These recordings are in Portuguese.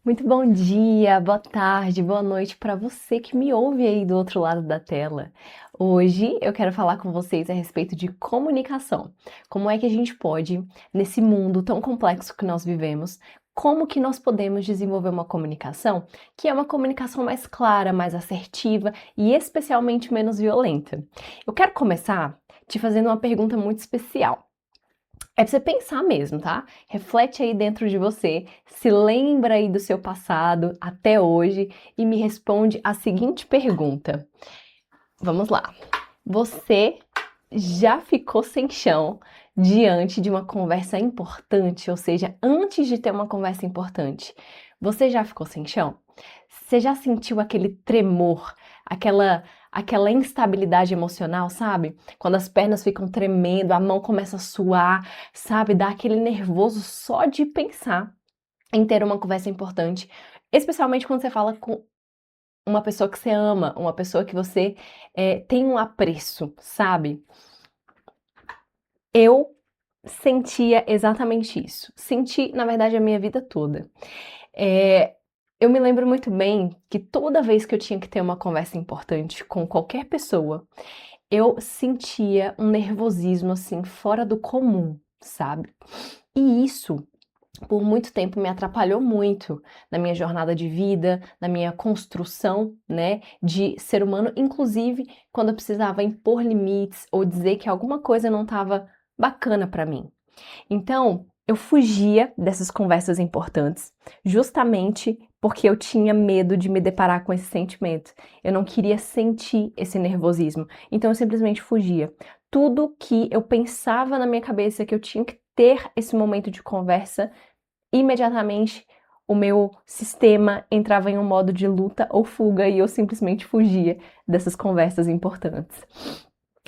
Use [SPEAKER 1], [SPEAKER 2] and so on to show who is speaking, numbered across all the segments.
[SPEAKER 1] Muito bom dia, boa tarde, boa noite para você que me ouve aí do outro lado da tela. Hoje eu quero falar com vocês a respeito de comunicação. Como é que a gente pode, nesse mundo tão complexo que nós vivemos, como que nós podemos desenvolver uma comunicação que é uma comunicação mais clara, mais assertiva e especialmente menos violenta? Eu quero começar te fazendo uma pergunta muito especial. É pra você pensar mesmo, tá? Reflete aí dentro de você, se lembra aí do seu passado até hoje e me responde a seguinte pergunta. Vamos lá. Você já ficou sem chão diante de uma conversa importante, ou seja, antes de ter uma conversa importante? Você já ficou sem chão? Você já sentiu aquele tremor, aquela instabilidade emocional, sabe? Quando as pernas ficam tremendo, a mão começa a suar, sabe? Dá aquele nervoso só de pensar em ter uma conversa importante, especialmente quando você fala com uma pessoa que você ama, uma pessoa que você tem um apreço, sabe? Eu sentia exatamente isso. Senti, na verdade, a minha vida toda. Eh, eu me lembro muito bem que toda vez que eu tinha que ter uma conversa importante com qualquer pessoa, eu sentia um nervosismo, assim, fora do comum, sabe. E isso, por muito tempo, me atrapalhou muito na minha jornada de vida, na minha construção, né, de ser humano, inclusive quando eu precisava impor limites ou dizer que alguma coisa não estava bacana pra mim. Então, eu fugia dessas conversas importantes, justamente porque eu tinha medo de me deparar com esse sentimento. Eu não queria sentir esse nervosismo, então eu simplesmente fugia. Tudo que eu pensava na minha cabeça que eu tinha que ter esse momento de conversa, imediatamente o meu sistema entrava em um modo de luta ou fuga e eu simplesmente fugia dessas conversas importantes.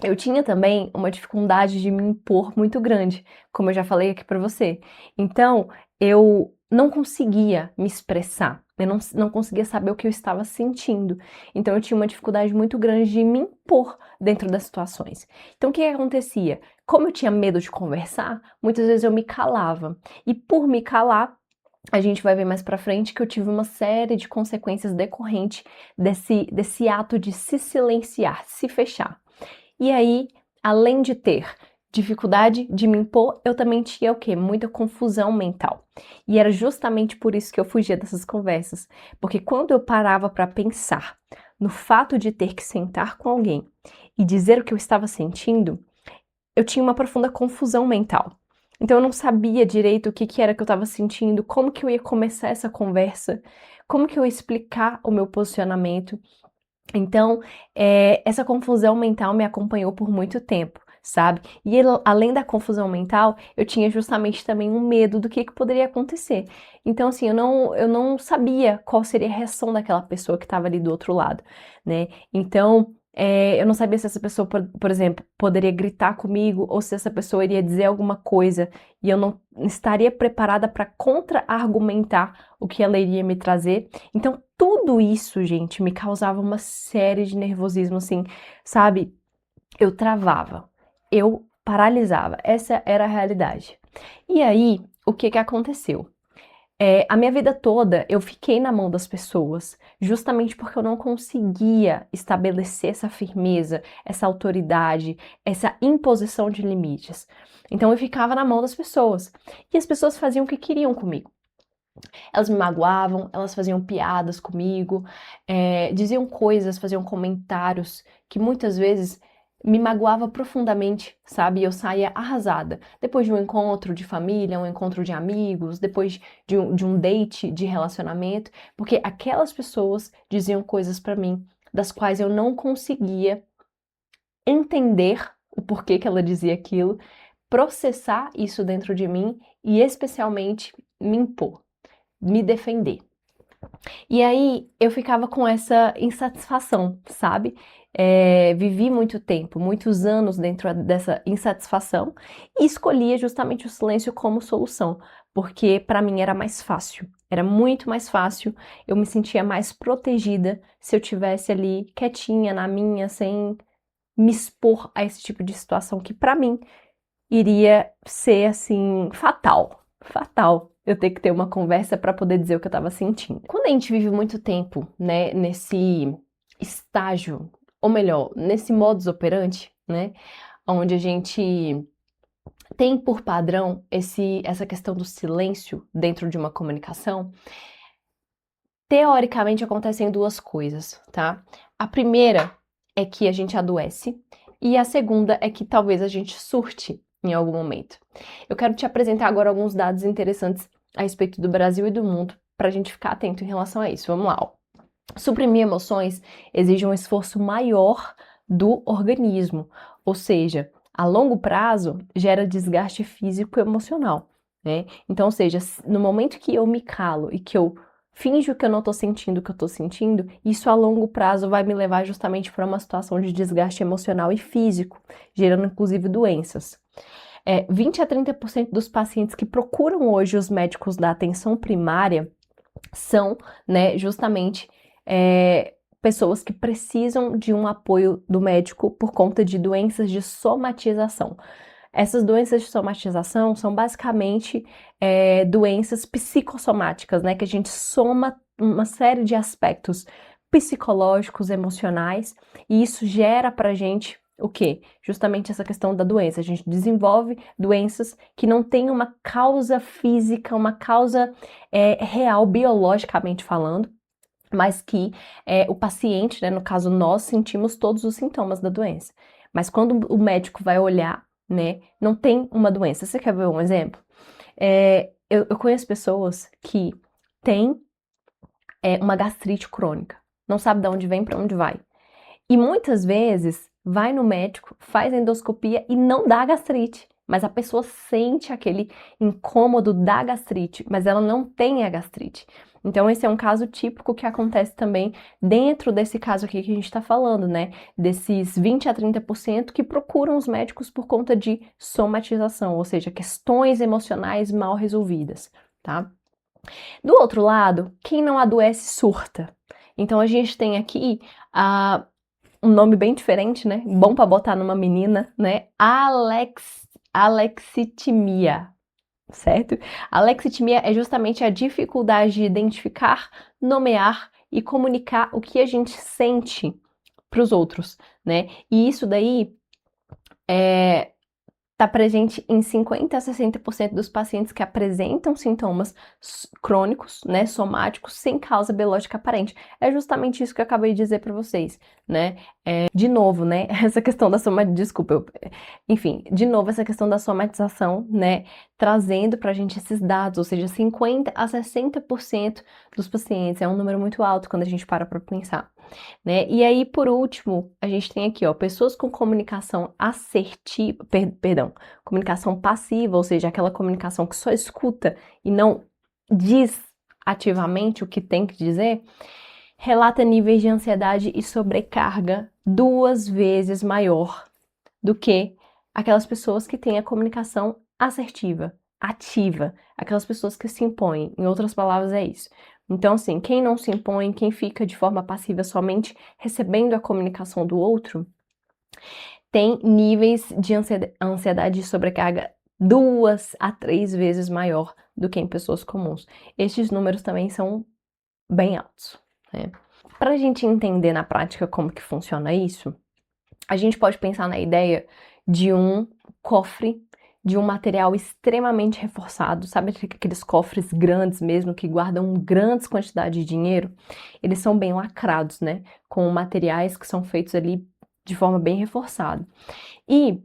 [SPEAKER 1] Eu tinha também uma dificuldade de me impor muito grande, como eu já falei aqui pra você. Então, eu não conseguia me expressar, eu não conseguia saber o que eu estava sentindo. Então eu tinha uma dificuldade muito grande de me impor dentro das situações. Então o que que acontecia? Como eu tinha medo de conversar, muitas vezes eu me calava. E por me calar, a gente vai ver mais pra frente que eu tive uma série de consequências decorrente desse ato de se silenciar, se fechar. E aí, além de ter dificuldade de me impor, eu também tinha o quê? Muita confusão mental. E era justamente por isso que eu fugia dessas conversas, porque quando eu parava para pensar no fato de ter que sentar com alguém e dizer o que eu estava sentindo, eu tinha uma profunda confusão mental. Então eu não sabia direito o que que era que eu estava sentindo, como que eu ia começar essa conversa, como que eu ia explicar o meu posicionamento. Então, essa confusão mental me acompanhou por muito tempo, sabe. E além da confusão mental, eu tinha justamente também um medo do que poderia acontecer. Então, assim, eu não sabia qual seria a reação daquela pessoa que estava ali do outro lado, né. Então, eu não sabia se essa pessoa, por exemplo, poderia gritar comigo ou se essa pessoa iria dizer alguma coisa e eu não estaria preparada para contra-argumentar o que ela iria me trazer. Então, tudo isso, gente, me causava uma série de nervosismo, assim, sabe? Eu travava, eu paralisava, essa era a realidade. E aí, o que que aconteceu? A minha vida toda eu fiquei na mão das pessoas, justamente porque eu não conseguia estabelecer essa firmeza, essa autoridade, essa imposição de limites. Então eu ficava na mão das pessoas, e as pessoas faziam o que queriam comigo. Elas me magoavam, elas faziam piadas comigo, diziam coisas, faziam comentários que muitas vezes me magoava profundamente, sabe? Eu saía arrasada. Depois de um encontro de família, um encontro de amigos, depois de um date de relacionamento, porque aquelas pessoas diziam coisas pra mim das quais eu não conseguia entender o porquê que ela dizia aquilo, processar isso dentro de mim e especialmente me impor, me defender. E aí eu ficava com essa insatisfação, sabe? Vivi muito tempo, muitos anos dentro dessa insatisfação e escolhia justamente o silêncio como solução, porque para mim era mais fácil, era muito mais fácil, eu me sentia mais protegida se eu tivesse ali quietinha na minha, sem me expor a esse tipo de situação que para mim iria ser assim fatal, fatal. eu ter que ter uma conversa para poder dizer o que eu estava sentindo. Quando a gente vive muito tempo, né, nesse estágio, ou melhor, nesse modus operandi, né, onde a gente tem por padrão essa questão do silêncio dentro de uma comunicação, teoricamente acontecem duas coisas, tá? A primeira é que a gente adoece e a segunda é que talvez a gente surte em algum momento. Eu quero te apresentar agora alguns dados interessantes a respeito do Brasil e do mundo para a gente ficar atento em relação a isso. Vamos lá. Ó. Suprimir emoções exige um esforço maior do organismo, ou seja, a longo prazo gera desgaste físico e emocional, né? Então, ou seja, no momento que eu me calo e que eu finjo que eu não tô sentindo o que eu tô sentindo, isso a longo prazo vai me levar justamente para uma situação de desgaste emocional e físico, gerando inclusive doenças. 20 a 30% dos pacientes que procuram hoje os médicos da atenção primária são, né, justamente pessoas que precisam de um apoio do médico por conta de doenças de somatização. Essas doenças de somatização são basicamente doenças psicossomáticas, né? Que a gente soma uma série de aspectos psicológicos, emocionais, e isso gera pra gente o quê? Justamente essa questão da doença. A gente desenvolve doenças que não têm uma causa física, uma causa real, biologicamente falando, mas que o paciente, né, no caso nós, sentimos todos os sintomas da doença. Mas quando o médico vai olhar, né, não tem uma doença. Você quer ver um exemplo? Eu conheço pessoas que têm uma gastrite crônica, não sabe de onde vem, para onde vai. E muitas vezes vai no médico, faz endoscopia e não dá gastrite, mas a pessoa sente aquele incômodo da gastrite, mas ela não tem a gastrite. Então esse é um caso típico que acontece também dentro desse caso aqui que a gente está falando, né? Desses 20 a 30% que procuram os médicos por conta de somatização, ou seja, questões emocionais mal resolvidas, tá? Do outro lado, quem não adoece surta. Então a gente tem aqui um nome bem diferente, né? Bom para botar numa menina, né? Alexitimia, certo? Alexitimia é justamente a dificuldade de identificar, nomear e comunicar o que a gente sente para os outros, né? E isso daí está presente em 50 a 60% dos pacientes que apresentam sintomas crônicos, né, somáticos, sem causa biológica aparente. É justamente isso que eu acabei de dizer para vocês, né? De novo, né, essa questão da enfim, de novo essa questão da somatização, né, trazendo pra gente esses dados, ou seja, 50 a 60% dos pacientes, é um número muito alto quando a gente para pensar. Né? E aí, por último, a gente tem aqui, ó, pessoas com comunicação assertiva, comunicação passiva, ou seja, aquela comunicação que só escuta e não diz ativamente o que tem que dizer, relata níveis de ansiedade e sobrecarga 2 vezes maior do que aquelas pessoas que têm a comunicação assertiva, ativa, aquelas pessoas que se impõem. Em outras palavras, é isso. Então, assim, quem não se impõe, quem fica de forma passiva somente recebendo a comunicação do outro, tem níveis de ansiedade e sobrecarga 2 a 3 vezes maior do que em pessoas comuns. Estes números também são bem altos, né? Para a gente entender na prática como que funciona isso, a gente pode pensar na ideia de um cofre de um material extremamente reforçado, sabe aqueles cofres grandes mesmo que guardam grandes quantidades de dinheiro? Eles são bem lacrados, né? Com materiais que são feitos ali de forma bem reforçada. E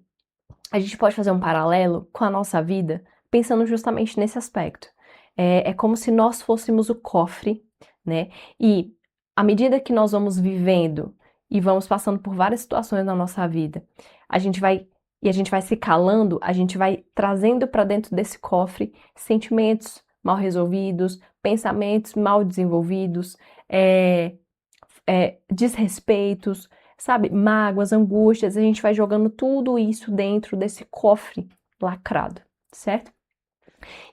[SPEAKER 1] a gente pode fazer um paralelo com a nossa vida, pensando justamente nesse aspecto. É como se nós fôssemos o cofre, né? E à medida que nós vamos vivendo e vamos passando por várias situações na nossa vida, a gente vai se calando, a gente vai trazendo para dentro desse cofre sentimentos mal resolvidos, pensamentos mal desenvolvidos, desrespeitos, sabe, mágoas, angústias, a gente vai jogando tudo isso dentro desse cofre lacrado, certo?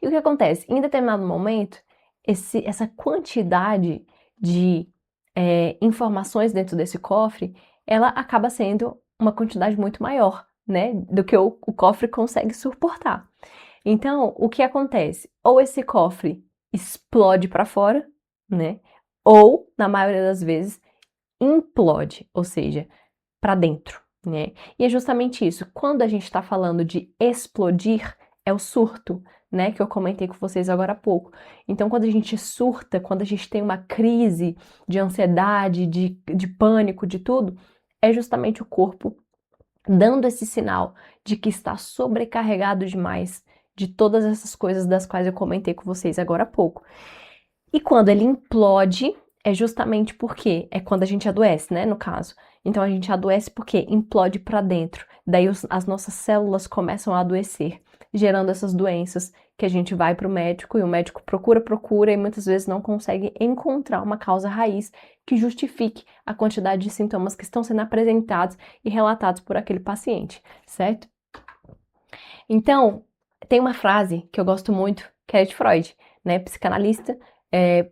[SPEAKER 1] E o que acontece? Em determinado momento, essa quantidade de informações dentro desse cofre, ela acaba sendo uma quantidade muito maior, né, do que o cofre consegue suportar. Então, o que acontece? Ou esse cofre explode para fora, né? Ou, na maioria das vezes, implode, ou seja, para dentro, né? E é justamente isso. Quando a gente está falando de explodir, é o surto, né? Que eu comentei com vocês agora há pouco. Então, quando a gente surta, quando a gente tem uma crise de ansiedade, de pânico, de tudo, é justamente o corpo dando esse sinal de que está sobrecarregado demais de todas essas coisas das quais eu comentei com vocês agora há pouco. E quando ele implode, é justamente porque é quando a gente adoece, né, no caso. Então a gente adoece porque implode para dentro. Daí as nossas células começam a adoecer, gerando essas doenças que a gente vai para o médico e o médico procura e muitas vezes não consegue encontrar uma causa raiz que justifique a quantidade de sintomas que estão sendo apresentados e relatados por aquele paciente, certo? Então, tem uma frase que eu gosto muito, que é de Freud, né, psicanalista,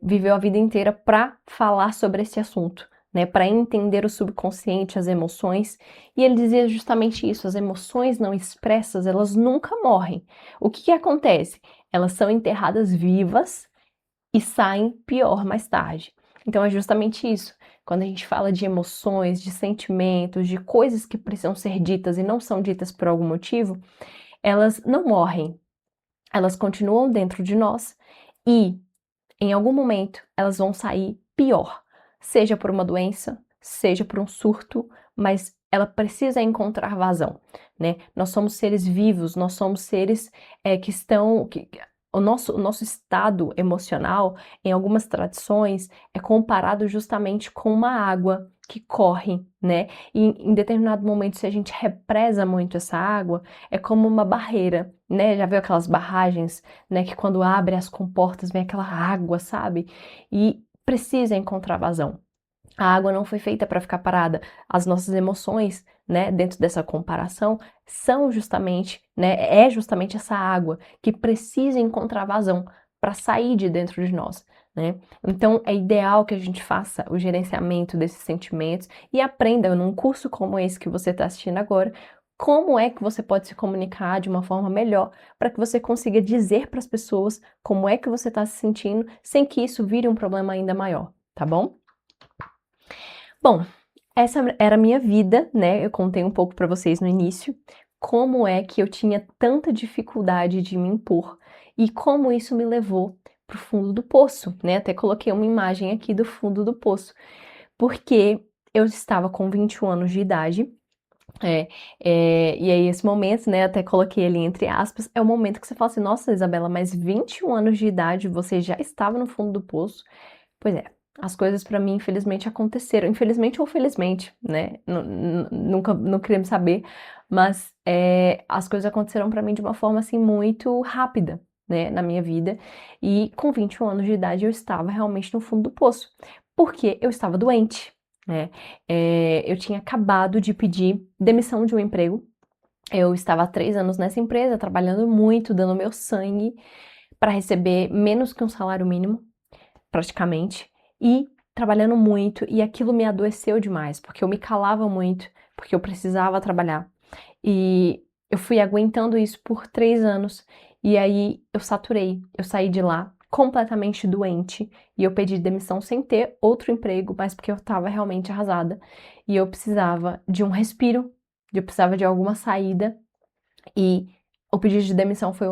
[SPEAKER 1] viveu a vida inteira para falar sobre esse assunto, né, para entender o subconsciente, as emoções, e ele dizia justamente isso: as emoções não expressas, elas nunca morrem. O que acontece? Elas são enterradas vivas e saem pior mais tarde. Então é justamente isso. Quando a gente fala de emoções, de sentimentos, de coisas que precisam ser ditas e não são ditas por algum motivo, elas não morrem, elas continuam dentro de nós e, em algum momento, elas vão sair pior, seja por uma doença, seja por um surto, mas ela precisa encontrar vazão, né? Nós somos seres vivos, nós somos seres que estão. O nosso estado emocional, em algumas tradições, é comparado justamente com uma água que corre, né? E em determinado momento, se a gente represa muito essa água, é como uma barreira, né? Já viu aquelas barragens, né? Que quando abre as comportas vem aquela água, sabe? E precisa encontrar vazão. A água não foi feita para ficar parada. As nossas emoções, né, dentro dessa comparação, são justamente, né, é justamente essa água que precisa encontrar vazão para sair de dentro de nós, né? Então é ideal que a gente faça o gerenciamento desses sentimentos e aprenda num curso como esse que você está assistindo agora, como é que você pode se comunicar de uma forma melhor para que você consiga dizer para as pessoas como é que você está se sentindo sem que isso vire um problema ainda maior, tá bom? Bom, essa era a minha vida, né, eu contei um pouco para vocês no início, como é que eu tinha tanta dificuldade de me impor e como isso me levou para o fundo do poço, né, até coloquei uma imagem aqui do fundo do poço, porque eu estava com 21 anos de idade, é, e aí esse momento, né, até coloquei ali entre aspas, é o momento que você fala assim: "Nossa, Isabela, mas 21 anos de idade você já estava no fundo do poço?" Pois é, as coisas pra mim infelizmente aconteceram, infelizmente ou felizmente, né, nunca não queremos saber, mas, as coisas aconteceram pra mim de uma forma, assim, muito rápida, né, na minha vida, e com 21 anos de idade eu estava realmente no fundo do poço, porque eu estava doente, né, eu tinha acabado de pedir demissão de um emprego, eu estava há 3 anos nessa empresa, trabalhando muito, dando meu sangue, para receber menos que um salário mínimo, praticamente, e trabalhando muito, e aquilo me adoeceu demais, porque eu me calava muito, porque eu precisava trabalhar. E eu fui aguentando isso por 3 anos, e aí eu saturei, eu saí de lá completamente doente, e eu pedi demissão sem ter outro emprego, mas porque eu estava realmente arrasada, e eu precisava de um respiro, eu precisava de alguma saída, e o pedido de demissão foi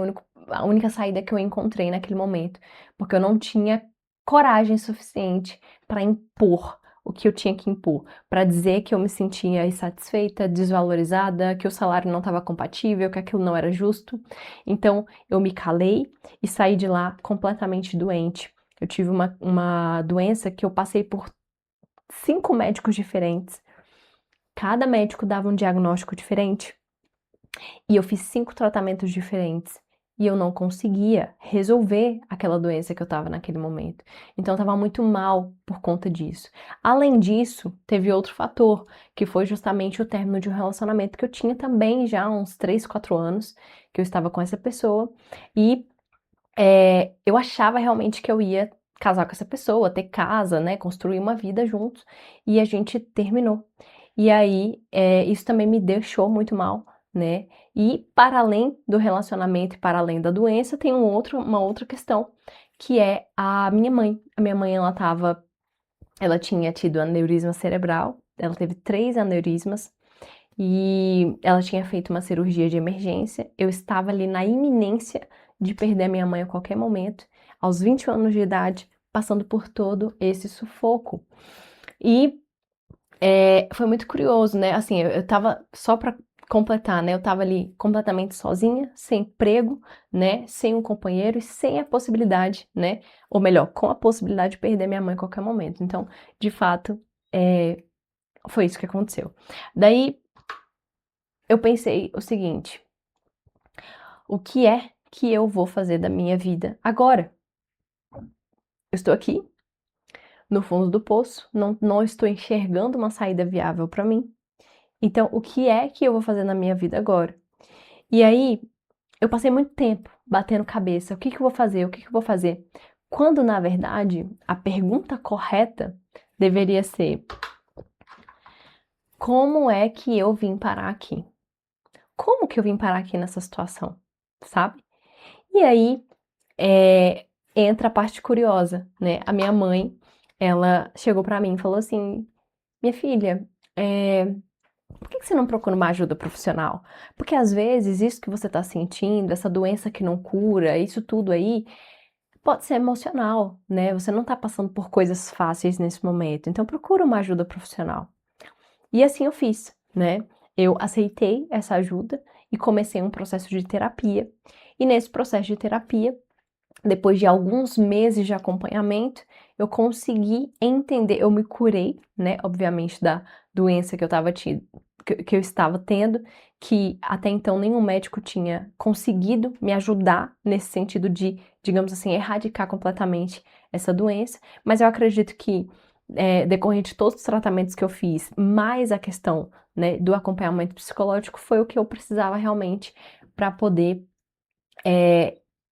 [SPEAKER 1] a única saída que eu encontrei naquele momento, porque eu não tinha coragem suficiente para impor o que eu tinha que impor, para dizer que eu me sentia insatisfeita, desvalorizada, que o salário não estava compatível, que aquilo não era justo. Então eu me calei e saí de lá completamente doente. Eu tive uma doença que eu passei por 5 médicos diferentes. Cada médico dava um diagnóstico diferente. E eu fiz 5 tratamentos diferentes, e eu não conseguia resolver aquela doença que eu estava naquele momento. Então eu estava muito mal por conta disso. Além disso, teve outro fator, que foi justamente o término de um relacionamento que eu tinha também já há uns 3, 4 anos, que eu estava com essa pessoa, e, eu achava realmente que eu ia casar com essa pessoa, ter casa, né, construir uma vida juntos, e a gente terminou. E aí, isso também me deixou muito mal, né? E para além do relacionamento e para além da doença, tem uma outra questão, que é a minha mãe. A minha mãe, ela tinha tido aneurisma cerebral, ela teve 3 aneurismas e ela tinha feito uma cirurgia de emergência. Eu estava ali na iminência de perder a minha mãe a qualquer momento, aos 21 anos de idade, passando por todo esse sufoco. E foi muito curioso, né? Assim, eu tava, só pra completar, né? Eu tava ali completamente sozinha, sem emprego, né? Sem um companheiro e sem a possibilidade, né? Ou melhor, com a possibilidade de perder minha mãe a qualquer momento. Então, de fato, foi isso que aconteceu. Daí, eu pensei o seguinte: o que é que eu vou fazer da minha vida agora? Eu estou aqui, no fundo do poço, não estou enxergando uma saída viável para mim. Então, o que é que eu vou fazer na minha vida agora? E aí, eu passei muito tempo batendo cabeça, o que que eu vou fazer, o que que eu vou fazer? Quando, na verdade, a pergunta correta deveria ser: como é que eu vim parar aqui? Como que eu vim parar aqui nessa situação, sabe? E aí, entra a parte curiosa, né? A minha mãe, ela chegou pra mim e falou assim: minha filha, por que você não procura uma ajuda profissional? Porque às vezes isso que você tá sentindo, essa doença que não cura, isso tudo aí, pode ser emocional, né? Você não tá passando por coisas fáceis nesse momento, então procura uma ajuda profissional. E assim eu fiz, né? Eu aceitei essa ajuda e comecei um processo de terapia. E nesse processo de terapia, depois de alguns meses de acompanhamento, eu consegui entender, eu me curei, né, obviamente, da doença que eu estava tendo, que até então nenhum médico tinha conseguido me ajudar nesse sentido de, digamos assim, erradicar completamente essa doença, mas eu acredito que, decorrente de todos os tratamentos que eu fiz, mais a questão, né, do acompanhamento psicológico, foi o que eu precisava realmente para poder,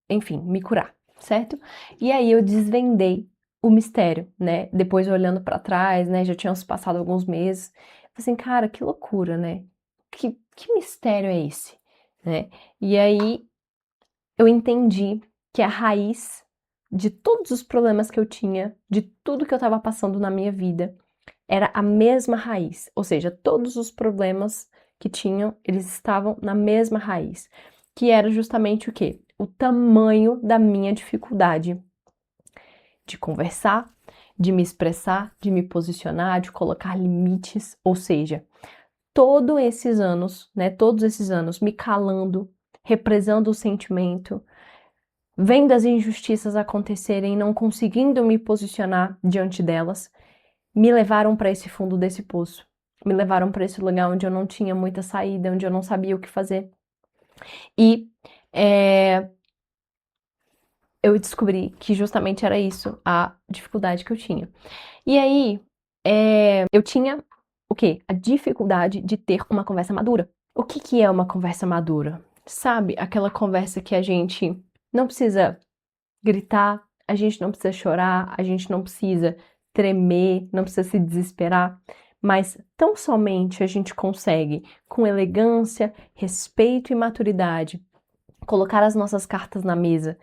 [SPEAKER 1] enfim, me curar, certo? E aí eu desvendei o mistério, né? Depois olhando pra trás, né? Já tinham se passado alguns meses. Falei assim, cara, que loucura, né? Que mistério é esse, né? E aí eu entendi que a raiz de todos os problemas que eu tinha, de tudo que eu estava passando na minha vida, era a mesma raiz. Ou seja, todos os problemas que tinham, eles estavam na mesma raiz, que era justamente o quê? O tamanho da minha dificuldade de conversar, de me expressar, de me posicionar, de colocar limites, ou seja, todos esses anos me calando, represando o sentimento, vendo as injustiças acontecerem, não conseguindo me posicionar diante delas, me levaram para esse fundo desse poço. Me levaram para esse lugar onde eu não tinha muita saída, onde eu não sabia o que fazer. E eu descobri que justamente era isso, a dificuldade que eu tinha. E aí, eu tinha o quê? A dificuldade de ter uma conversa madura. O que que é uma conversa madura? Sabe, aquela conversa que a gente não precisa gritar, a gente não precisa chorar, a gente não precisa tremer, não precisa se desesperar, mas tão somente a gente consegue, com elegância, respeito e maturidade, colocar as nossas cartas na mesa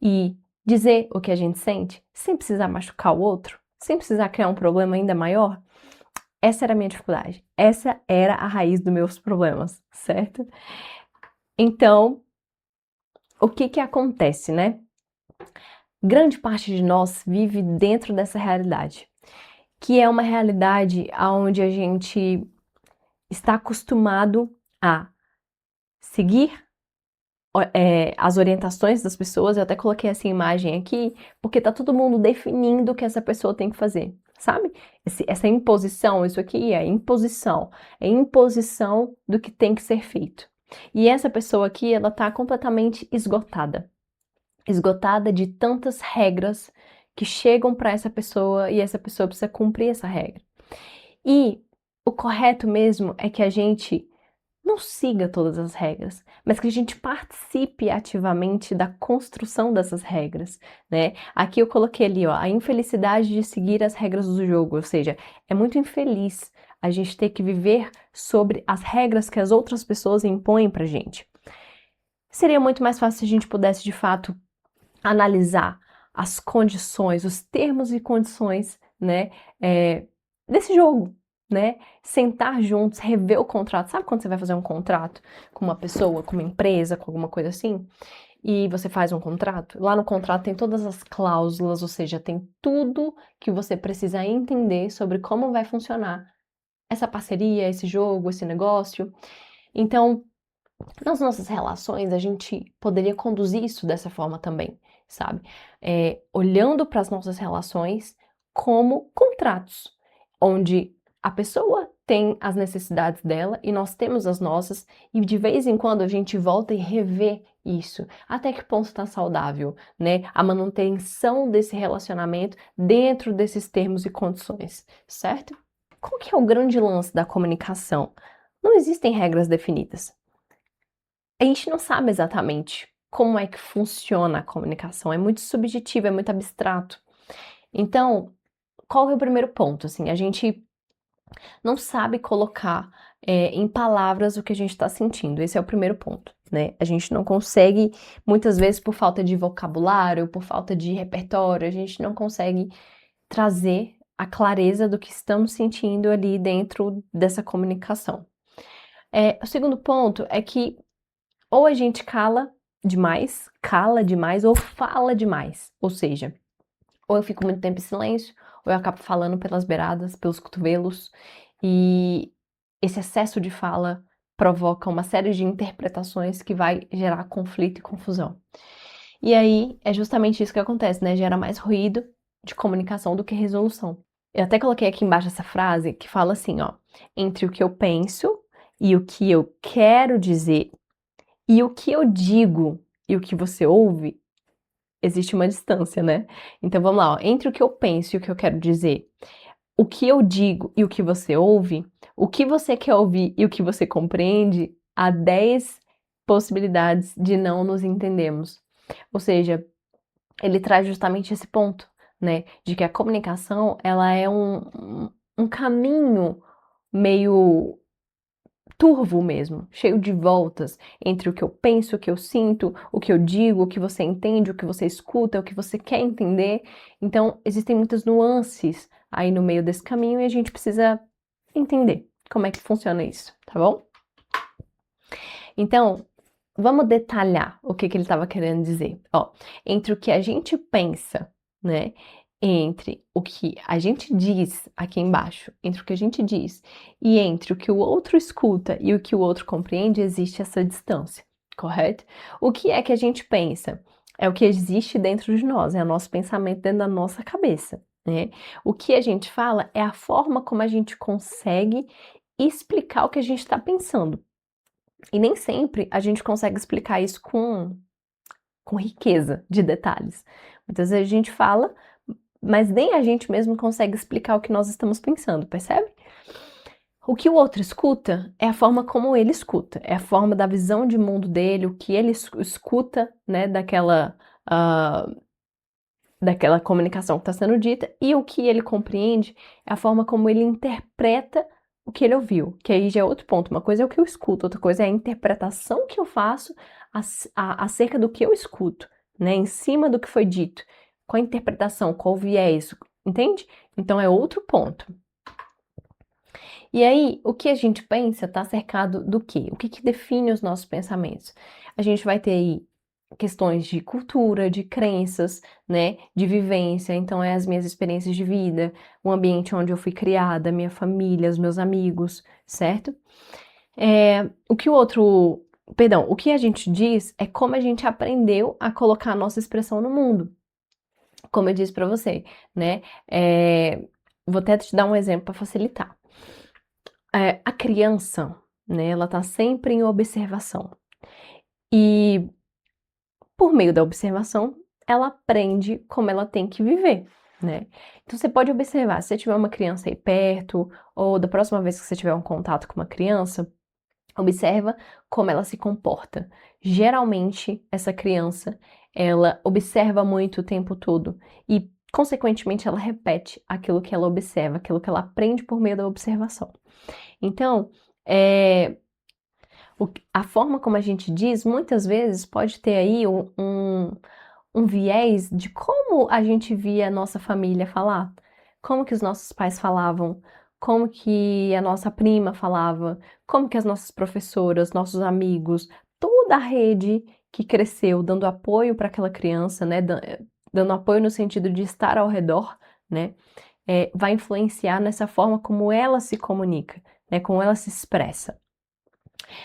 [SPEAKER 1] e dizer o que a gente sente, sem precisar machucar o outro, sem precisar criar um problema ainda maior. Essa era a minha dificuldade. Essa era a raiz dos meus problemas, certo? Então, o que que acontece, né? Grande parte de nós vive dentro dessa realidade, que é uma realidade onde a gente está acostumado a seguir as orientações das pessoas. Eu até coloquei essa imagem aqui, porque tá todo mundo definindo o que essa pessoa tem que fazer, sabe? Essa imposição, isso aqui é imposição do que tem que ser feito. E essa pessoa aqui, ela tá completamente esgotada de tantas regras que chegam para essa pessoa e essa pessoa precisa cumprir essa regra. E o correto mesmo é que a gente não siga todas as regras, mas que a gente participe ativamente da construção dessas regras, né? Aqui eu coloquei ali, ó, a infelicidade de seguir as regras do jogo, ou seja, é muito infeliz a gente ter que viver sobre as regras que as outras pessoas impõem pra gente. Seria muito mais fácil se a gente pudesse, de fato, analisar as condições, os termos e condições, né, desse jogo, né? Sentar juntos, rever o contrato. Sabe quando você vai fazer um contrato com uma pessoa, com uma empresa, com alguma coisa assim? E você faz um contrato? Lá no contrato tem todas as cláusulas, ou seja, tem tudo que você precisa entender sobre como vai funcionar essa parceria, esse jogo, esse negócio. Então, nas nossas relações, a gente poderia conduzir isso dessa forma também, sabe? Olhando para as nossas relações como contratos, onde a pessoa tem as necessidades dela e nós temos as nossas, e de vez em quando a gente volta e revê isso. Até que ponto está saudável, né? A manutenção desse relacionamento dentro desses termos e condições, certo? Qual que é o grande lance da comunicação? Não existem regras definidas. A gente não sabe exatamente como é que funciona a comunicação, é muito subjetivo, é muito abstrato. Então, qual é o primeiro ponto? Assim, a gente não sabe colocar em palavras o que a gente está sentindo. Esse é o primeiro ponto, né? A gente não consegue, muitas vezes por falta de vocabulário, por falta de repertório, a gente não consegue trazer a clareza do que estamos sentindo ali dentro dessa comunicação. O segundo ponto é que ou a gente cala demais ou fala demais. Ou seja, ou eu fico muito tempo em silêncio, ou eu acabo falando pelas beiradas, pelos cotovelos, e esse excesso de fala provoca uma série de interpretações que vai gerar conflito e confusão. E aí é justamente isso que acontece, né? Gera mais ruído de comunicação do que resolução. Eu até coloquei aqui embaixo essa frase que fala assim, ó: entre o que eu penso e o que eu quero dizer e o que eu digo e o que você ouve, existe uma distância, né? Então vamos lá, ó. Entre o que eu penso e o que eu quero dizer, o que eu digo e o que você ouve, o que você quer ouvir e o que você compreende, há 10 possibilidades de não nos entendermos. Ou seja, ele traz justamente esse ponto, né? De que a comunicação, ela é um caminho meio turvo mesmo, cheio de voltas entre o que eu penso, o que eu sinto, o que eu digo, o que você entende, o que você escuta, o que você quer entender. Então, existem muitas nuances aí no meio desse caminho e a gente precisa entender como é que funciona isso, tá bom? Então, vamos detalhar o que ele estava querendo dizer. Ó, entre o que a gente pensa, né? Entre o que a gente diz aqui embaixo, entre o que a gente diz e entre o que o outro escuta e o que o outro compreende, existe essa distância, correto? O que é que a gente pensa? É o que existe dentro de nós, é o nosso pensamento dentro da nossa cabeça, né? O que a gente fala é a forma como a gente consegue explicar o que a gente está pensando. E nem sempre a gente consegue explicar isso com riqueza de detalhes. Muitas vezes a gente fala, mas nem a gente mesmo consegue explicar o que nós estamos pensando, percebe? O que o outro escuta é a forma como ele escuta, é a forma da visão de mundo dele, o que ele escuta, né, daquela comunicação que está sendo dita, e o que ele compreende é a forma como ele interpreta o que ele ouviu, que aí já é outro ponto. Uma coisa é o que eu escuto, outra coisa é a interpretação que eu faço acerca do que eu escuto, né? Em cima do que foi dito. Qual a interpretação, qual o viés, entende? Então é outro ponto. E aí, o que a gente pensa está cercado do quê? O que define os nossos pensamentos? A gente vai ter aí questões de cultura, de crenças, né, de vivência, então é as minhas experiências de vida, o ambiente onde eu fui criada, minha família, os meus amigos, certo? O que a gente diz é como a gente aprendeu a colocar a nossa expressão no mundo. Como eu disse para você, né? Vou até te dar um exemplo para facilitar. A criança, né, ela tá sempre em observação. E por meio da observação, ela aprende como ela tem que viver, né? Então você pode observar, se você tiver uma criança aí perto, ou da próxima vez que você tiver um contato com uma criança, observa como ela se comporta. Geralmente, essa criança, ela observa muito o tempo todo e consequentemente, ela repete aquilo que ela observa, aquilo que ela aprende por meio da observação. Então, a forma como a gente diz, muitas vezes, pode ter aí um viés de como a gente via a nossa família falar, como que os nossos pais falavam, como que a nossa prima falava, como que as nossas professoras, nossos amigos, toda a rede que cresceu dando apoio para aquela criança, né, dando apoio no sentido de estar ao redor, né, vai influenciar nessa forma como ela se comunica, né, como ela se expressa.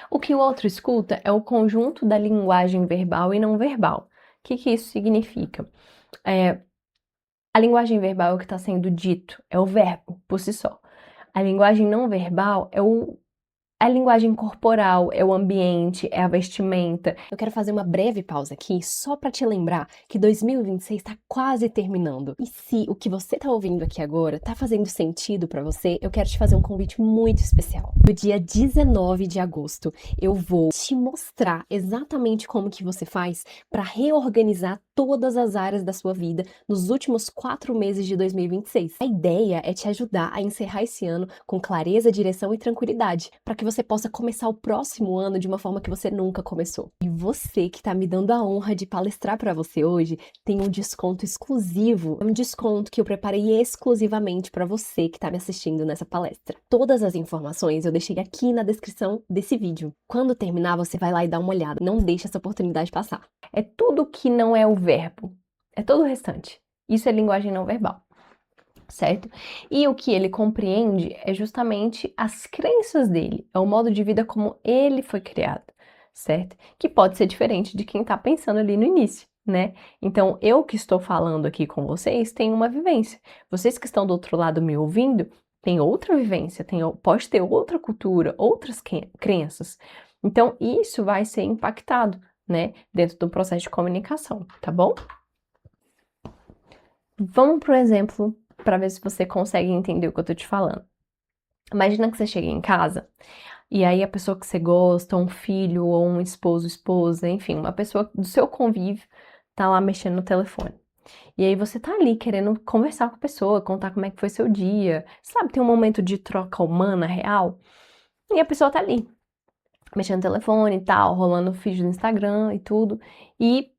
[SPEAKER 1] O que o outro escuta é o conjunto da linguagem verbal e não verbal. O que isso significa? A linguagem verbal é o que está sendo dito, é o verbo por si só. A linguagem não verbal é a linguagem corporal, é o ambiente, é a vestimenta. Eu quero fazer uma breve pausa aqui só para te lembrar que 2026 está quase terminando. E se o que você está ouvindo aqui agora está fazendo sentido para você, eu quero te fazer um convite muito especial. No dia 19 de agosto, eu vou te mostrar exatamente como que você faz para reorganizar todas as áreas da sua vida nos últimos 4 meses de 2026. A ideia é te ajudar a encerrar esse ano com clareza, direção e tranquilidade, para que você possa começar o próximo ano de uma forma que você nunca começou. E você que está me dando a honra de palestrar para você hoje, tem um desconto exclusivo, um desconto que eu preparei exclusivamente para você que está me assistindo nessa palestra. Todas as informações eu deixei aqui na descrição desse vídeo. Quando terminar, você vai lá e dá uma olhada. Não deixe essa oportunidade passar. É tudo que não é o verbo, é todo o restante. Isso é linguagem não verbal, certo? E o que ele compreende é justamente as crenças dele, é o modo de vida como ele foi criado, certo? Que pode ser diferente de quem está pensando ali no início, né? Então, eu que estou falando aqui com vocês tenho uma vivência. Vocês que estão do outro lado me ouvindo têm outra vivência, pode ter outra cultura, outras crenças. Então, isso vai ser impactado, né, dentro do processo de comunicação, tá bom? Vamos pro exemplo para ver se você consegue entender o que eu tô te falando. Imagina que você chega em casa e aí a pessoa que você gosta, um filho ou um esposo, esposa, enfim, uma pessoa do seu convívio tá lá mexendo no telefone. E aí você tá ali querendo conversar com a pessoa, contar como é que foi seu dia, sabe, tem um momento de troca humana real. E a pessoa tá ali, mexendo no telefone e tal, rolando o feed do Instagram e tudo. E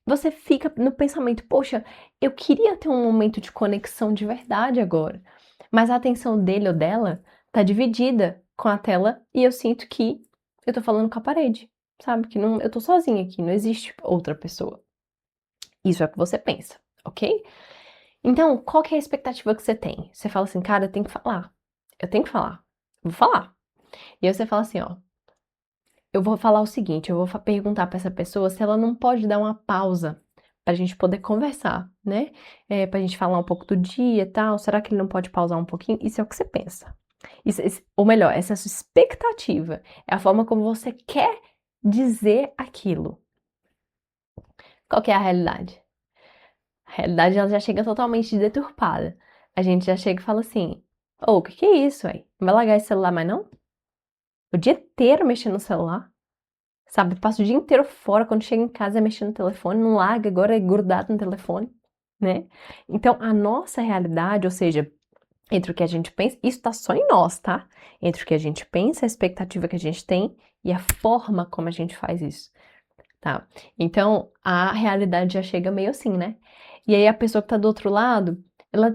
[SPEAKER 1] você fica no pensamento, poxa, eu queria ter um momento de conexão de verdade agora, mas a atenção dele ou dela tá dividida com a tela e eu sinto que eu tô falando com a parede, sabe? Que não, eu tô sozinha aqui, não existe outra pessoa. Isso é o que você pensa, ok? Então, qual que é a expectativa que você tem? Você fala assim, cara, eu tenho que falar, vou falar. E aí você fala assim, ó, eu vou falar o seguinte, eu vou perguntar para essa pessoa se ela não pode dar uma pausa pra gente poder conversar, né? Pra gente falar um pouco do dia e tal. Será que ele não pode pausar um pouquinho? Isso é o que você pensa. Ou melhor, essa é a sua expectativa. É a forma como você quer dizer aquilo. Qual que é a realidade? A realidade ela já chega totalmente deturpada. A gente já chega e fala assim: ô, o que é isso, aí? Não vai largar esse celular mais não? O dia inteiro mexendo no celular? Sabe, passa o dia inteiro fora, quando chega em casa é mexendo no telefone, não larga, agora é grudado no telefone, né? Então, a nossa realidade, ou seja, entre o que a gente pensa, isso tá só em nós, tá? Entre o que a gente pensa, a expectativa que a gente tem e a forma como a gente faz isso, tá? Então, a realidade já chega meio assim, né? E aí a pessoa que tá do outro lado, ela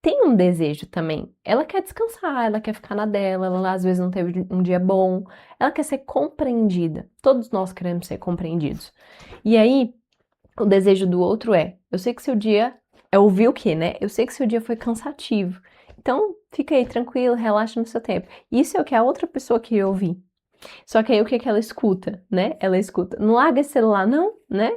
[SPEAKER 1] tem um desejo também. Ela quer descansar, ela quer ficar na dela, ela às vezes não teve um dia bom, ela quer ser compreendida. Todos nós queremos ser compreendidos. E aí, o desejo do outro eu sei que seu dia é ouvir o quê, né? Eu sei que seu dia foi cansativo. Então, fica aí tranquilo, relaxa no seu tempo. Isso é o que a outra pessoa queria ouvir. Só que aí o que que ela escuta, né? Ela escuta, não larga esse celular não, né?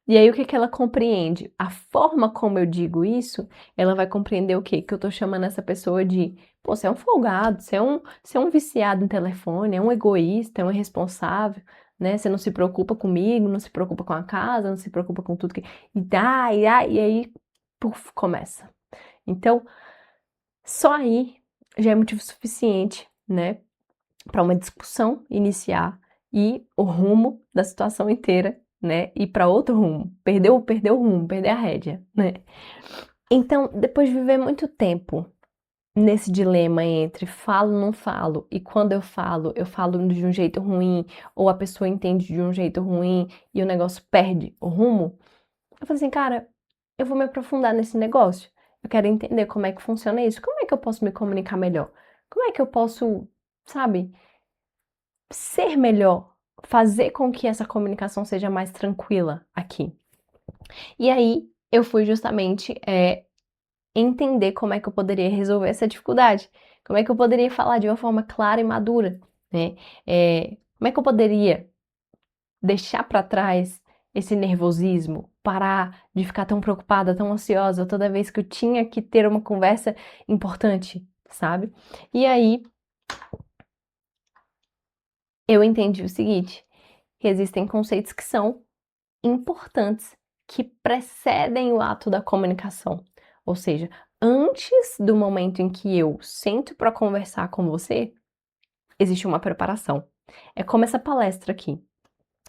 [SPEAKER 1] E aí o que que ela compreende? A forma como eu digo isso, ela vai compreender o quê? Que eu tô chamando essa pessoa de, pô, você é um folgado, você é um viciado em telefone, é um egoísta, é um irresponsável, né? Você não se preocupa comigo, não se preocupa com a casa, não se preocupa com tudo que... E aí, puf, começa. Então, só aí já é motivo suficiente, né? Para uma discussão iniciar e o rumo da situação inteira, né, ir para outro rumo, perder o rumo, perder a rédea, né? Então, depois de viver muito tempo nesse dilema entre falo, não falo, e quando eu falo de um jeito ruim, ou a pessoa entende de um jeito ruim e o negócio perde o rumo, eu falei assim, cara, eu vou me aprofundar nesse negócio. Eu quero entender como é que funciona isso. Como é que eu posso me comunicar melhor? Como é que eu posso, sabe, ser melhor? Fazer com que essa comunicação seja mais tranquila aqui. E aí, eu fui justamente entender como é que eu poderia resolver essa dificuldade. Como é que eu poderia falar de uma forma clara e madura, né? Como é que eu poderia deixar para trás esse nervosismo, parar de ficar tão preocupada, tão ansiosa toda vez que eu tinha que ter uma conversa importante, sabe? E aí eu entendi o seguinte, que existem conceitos que são importantes, que precedem o ato da comunicação. Ou seja, antes do momento em que eu sento para conversar com você, existe uma preparação. É como essa palestra aqui.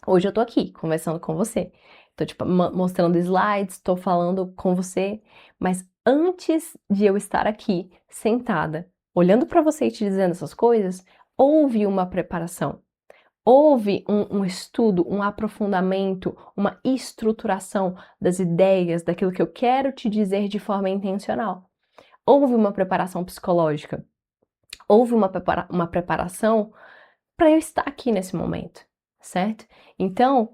[SPEAKER 1] Hoje eu tô aqui conversando com você. Tô tipo mostrando slides, tô falando com você, mas antes de eu estar aqui sentada, olhando para você e te dizendo essas coisas, houve uma preparação. Houve um estudo, um aprofundamento, uma estruturação das ideias, daquilo que eu quero te dizer de forma intencional. Houve uma preparação psicológica, houve uma preparação para eu estar aqui nesse momento, certo? Então,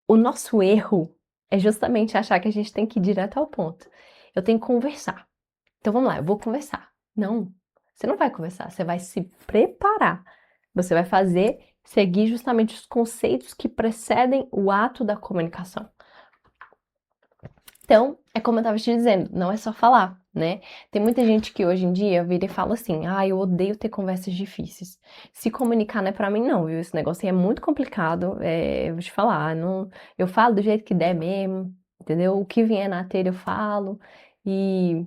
[SPEAKER 1] o nosso erro é justamente achar que a gente tem que ir direto ao ponto. Eu tenho que conversar. Então vamos lá, eu vou conversar. Não, você não vai conversar, você vai se preparar. Você vai seguir justamente os conceitos que precedem o ato da comunicação. Então, é como eu estava te dizendo, não é só falar, né? Tem muita gente que hoje em dia vira e fala assim: ah, eu odeio ter conversas difíceis. Se comunicar não é pra mim, não, viu? Esse negócio aí é muito complicado. Eu vou te falar, não, eu falo do jeito que der mesmo, entendeu? O que vier na telha eu falo. E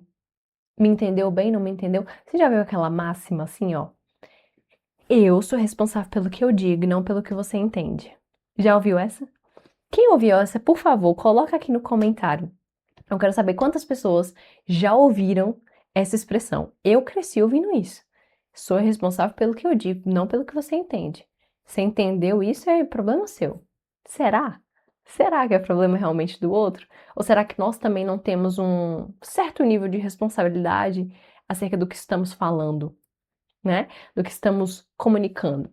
[SPEAKER 1] me entendeu bem, não me entendeu? Você já viu aquela máxima assim, ó? Eu sou responsável pelo que eu digo e não pelo que você entende. Já ouviu essa? Quem ouviu essa, por favor, coloca aqui no comentário. Eu quero saber quantas pessoas já ouviram essa expressão. Eu cresci ouvindo isso. Sou responsável pelo que eu digo, não pelo que você entende. Você entendeu isso, é problema seu. Será? Será que é problema realmente do outro? Ou será que nós também não temos um certo nível de responsabilidade acerca do que estamos falando, né? Do que estamos comunicando?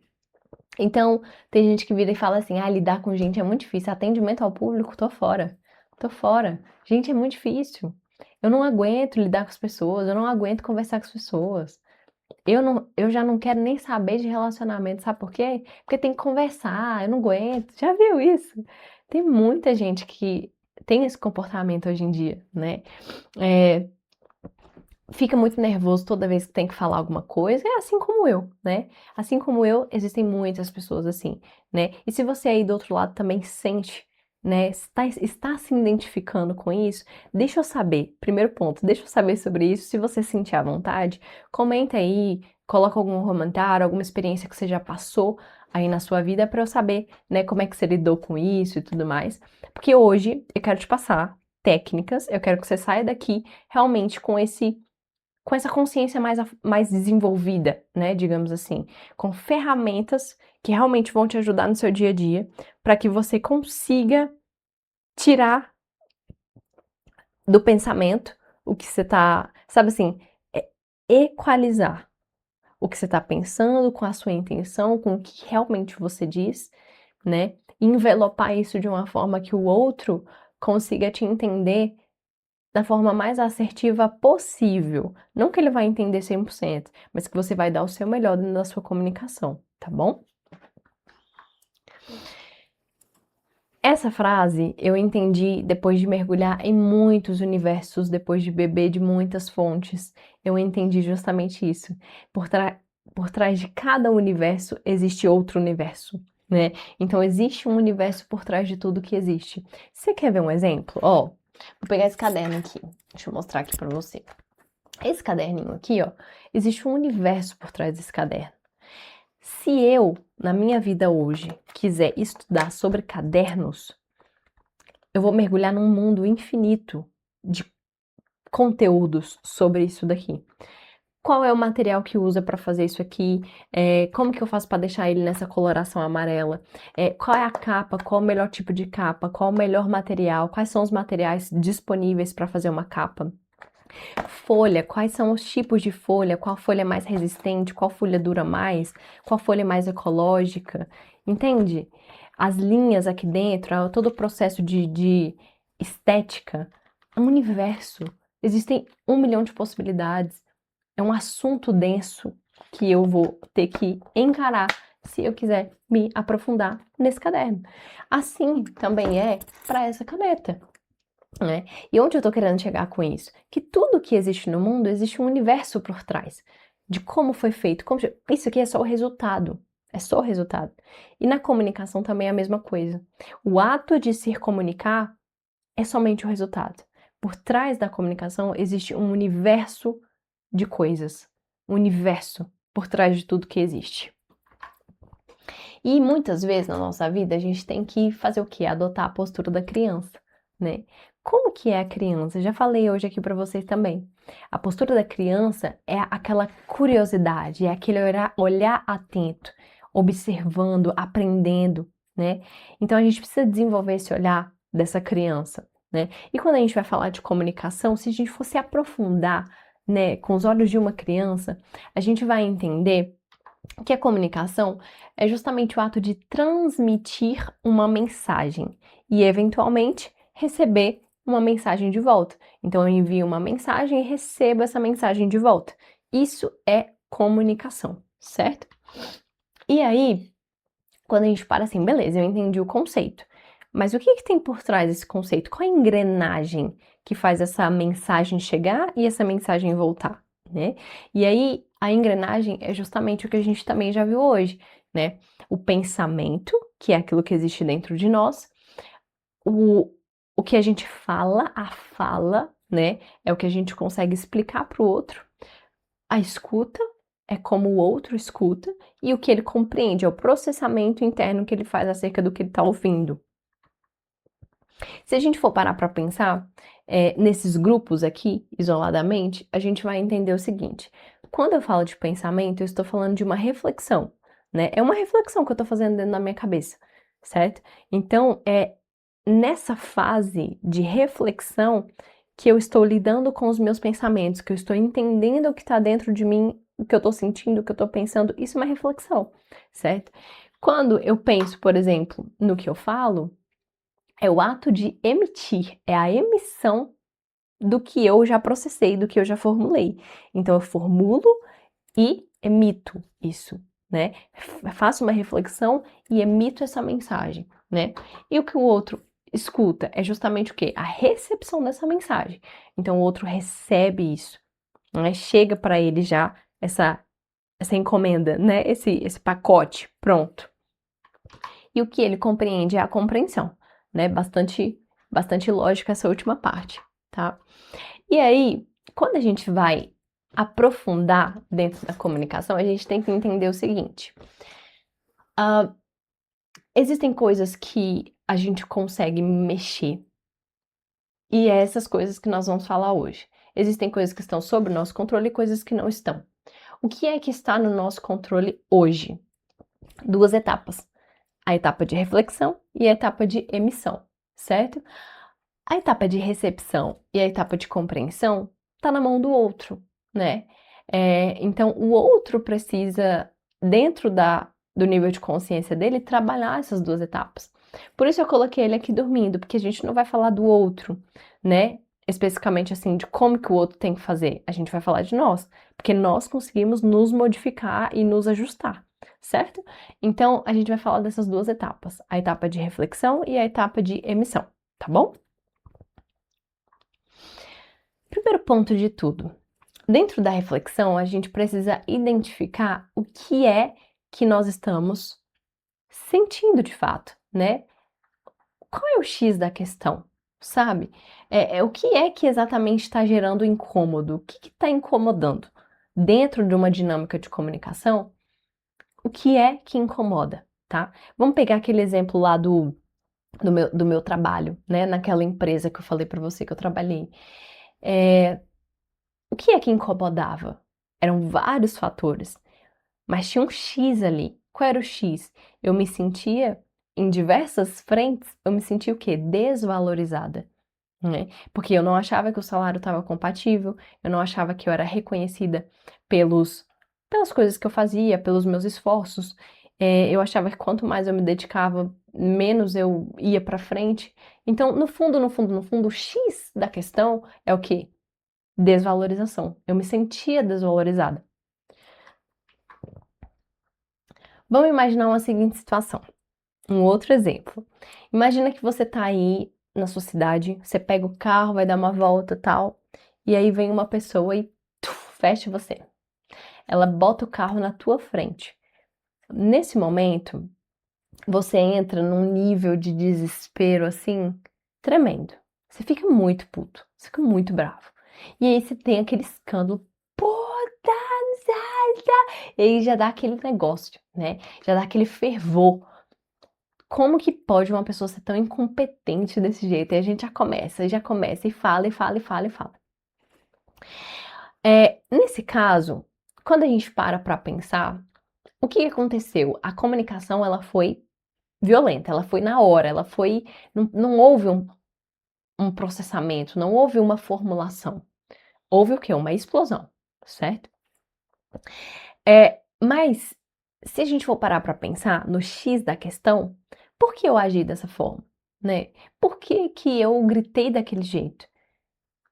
[SPEAKER 1] Então, tem gente que vira e fala assim: ah, lidar com gente é muito difícil, atendimento ao público, tô fora. Tô fora. Gente, é muito difícil. Eu não aguento lidar com as pessoas, eu não aguento conversar com as pessoas. Eu já não quero nem saber de relacionamento, sabe por quê? Porque tem que conversar, eu não aguento. Já viu isso? Tem muita gente que tem esse comportamento hoje em dia, né? É, fica muito nervoso toda vez que tem que falar alguma coisa, é assim como eu, né? Assim como eu, existem muitas pessoas assim, né? E se você aí do outro lado também sente, né, está se identificando com isso, deixa eu saber. Primeiro ponto, deixa eu saber sobre isso. Se você sentir à vontade, comenta aí, coloca algum comentário, alguma experiência que você já passou aí na sua vida para eu saber, né, como é que você lidou com isso e tudo mais. Porque hoje eu quero te passar técnicas, eu quero que você saia daqui realmente com essa consciência mais desenvolvida, né, digamos assim, com ferramentas que realmente vão te ajudar no seu dia a dia, para que você consiga tirar do pensamento o que você tá, sabe assim, equalizar o que você tá pensando com a sua intenção, com o que realmente você diz, né, envelopar isso de uma forma que o outro consiga te entender da forma mais assertiva possível. Não que ele vai entender 100%, mas que você vai dar o seu melhor dentro da sua comunicação, tá bom? Essa frase eu entendi depois de mergulhar em muitos universos, depois de beber de muitas fontes. Eu entendi justamente isso. Por, por trás de cada universo existe outro universo, né? Então existe um universo por trás de tudo que existe. Você quer ver um exemplo? Ó, vou pegar esse caderno aqui. Deixa eu mostrar aqui pra você. Esse caderninho aqui, ó, existe um universo por trás desse caderno. Se eu, na minha vida hoje, quiser estudar sobre cadernos, eu vou mergulhar num mundo infinito de conteúdos sobre isso daqui. Qual é o material que usa para fazer isso aqui? Como que eu faço para deixar ele nessa coloração amarela? Qual é a capa? Qual o melhor tipo de capa? Qual o melhor material? Quais são os materiais disponíveis para fazer uma capa? Folha, quais são os tipos de folha? Qual folha é mais resistente? Qual folha dura mais? Qual folha é mais ecológica? Entende? As linhas aqui dentro, todo o processo de estética, é um universo. Existem 1 milhão de possibilidades. É um assunto denso que eu vou ter que encarar se eu quiser me aprofundar nesse caderno. Assim também é para essa caneta, né? E onde eu tô querendo chegar com isso? Que tudo que existe no mundo, existe um universo por trás de como foi feito. Isso aqui é só o resultado. É só o resultado. E na comunicação também é a mesma coisa. O ato de se comunicar é somente o resultado. Por trás da comunicação existe um universo de coisas, um universo por trás de tudo que existe. E muitas vezes na nossa vida a gente tem que fazer o quê? Adotar a postura da criança, né? Como que é a criança? Já falei hoje aqui para vocês também. A postura da criança é aquela curiosidade, é aquele olhar atento, observando, aprendendo, né? Então a gente precisa desenvolver esse olhar dessa criança, né? E quando a gente vai falar de comunicação, se a gente fosse aprofundar, né, com os olhos de uma criança, a gente vai entender que a comunicação é justamente o ato de transmitir uma mensagem e, eventualmente, receber uma mensagem de volta. Então, eu envio uma mensagem e recebo essa mensagem de volta. Isso é comunicação, certo? E aí, quando a gente para assim, beleza, eu entendi o conceito, mas o que que tem por trás desse conceito? Qual é a engrenagem que faz essa mensagem chegar e essa mensagem voltar, né? E aí, a engrenagem é justamente o que a gente também já viu hoje, né? O pensamento, que é aquilo que existe dentro de nós, o, o que a gente fala, a fala, né? É o que a gente consegue explicar para o outro. A escuta é como o outro escuta e o que ele compreende, é o processamento interno que ele faz acerca do que ele está ouvindo. Se a gente for parar para pensar, nesses grupos aqui, isoladamente, a gente vai entender o seguinte: quando eu falo de pensamento, eu estou falando de uma reflexão, né? É uma reflexão que eu estou fazendo dentro da minha cabeça, certo? Então, é nessa fase de reflexão que eu estou lidando com os meus pensamentos, que eu estou entendendo o que está dentro de mim, o que eu estou sentindo, o que eu estou pensando, isso é uma reflexão, certo? Quando eu penso, por exemplo, no que eu falo, é o ato de emitir, é a emissão do que eu já processei, do que eu já formulei. Então eu formulo e emito isso, né? Faço uma reflexão e emito essa mensagem, né? E o que o outro escuta é justamente o quê? A recepção dessa mensagem. Então o outro recebe isso, né? Chega para ele já essa encomenda, né? Esse pacote pronto. E o que ele compreende é a compreensão, né? Bastante lógica essa última parte, tá? E aí, quando a gente vai aprofundar dentro da comunicação, a gente tem que entender o seguinte: existem coisas que a gente consegue mexer, e é essas coisas que nós vamos falar hoje. Existem coisas que estão sob o nosso controle e coisas que não estão. O que é que está no nosso controle hoje? 2 etapas: a etapa de reflexão e a etapa de emissão, certo? A etapa de recepção e a etapa de compreensão está na mão do outro, né? Então, o outro precisa, dentro do nível de consciência dele, trabalhar essas 2 etapas. Por isso eu coloquei ele aqui dormindo, porque a gente não vai falar do outro, né? Especificamente assim, de como que o outro tem que fazer. A gente vai falar de nós, porque nós conseguimos nos modificar e nos ajustar, certo? Então, a gente vai falar dessas 2 etapas, a etapa de reflexão e a etapa de emissão, tá bom? Primeiro ponto de tudo, dentro da reflexão, a gente precisa identificar o que é que nós estamos sentindo de fato, né? Qual é o X da questão, sabe? O que é que exatamente está gerando incômodo? O que está incomodando? Dentro de uma dinâmica de comunicação, o que é que incomoda, tá? Vamos pegar aquele exemplo lá do meu trabalho, né? Naquela empresa que eu falei para você que eu trabalhei. O que é que incomodava? Eram vários fatores, mas tinha um X ali. Qual era o X? Eu me sentia, em diversas frentes, eu me sentia o quê? Desvalorizada, né? Porque eu não achava que o salário estava compatível, eu não achava que eu era reconhecida pelas coisas que eu fazia, pelos meus esforços. Eu achava que quanto mais eu me dedicava, menos eu ia para frente. Então, no fundo, o X da questão é o quê? Desvalorização. Eu me sentia desvalorizada. Vamos imaginar uma seguinte situação. Um outro exemplo. Imagina que você tá aí na sua cidade, você pega o carro, vai dar uma volta, tal, e aí vem uma pessoa e fecha você. Ela bota o carro na tua frente. Nesse momento, você entra num nível de desespero assim tremendo. Você fica muito puto, você fica muito bravo. E aí você tem aquele escândalo, puta, e aí já dá aquele negócio, né? Já dá aquele fervor. Como que pode uma pessoa ser tão incompetente desse jeito? E a gente já começa e fala, e fala, e fala, e fala. Nesse caso, quando a gente para pensar, o que aconteceu? A comunicação, ela foi violenta, ela foi na hora, ela foi, não houve um processamento, não houve uma formulação. Houve o quê? Uma explosão, certo? Mas, se a gente for parar para pensar no X da questão, por que eu agi dessa forma, né? Por que que eu gritei daquele jeito?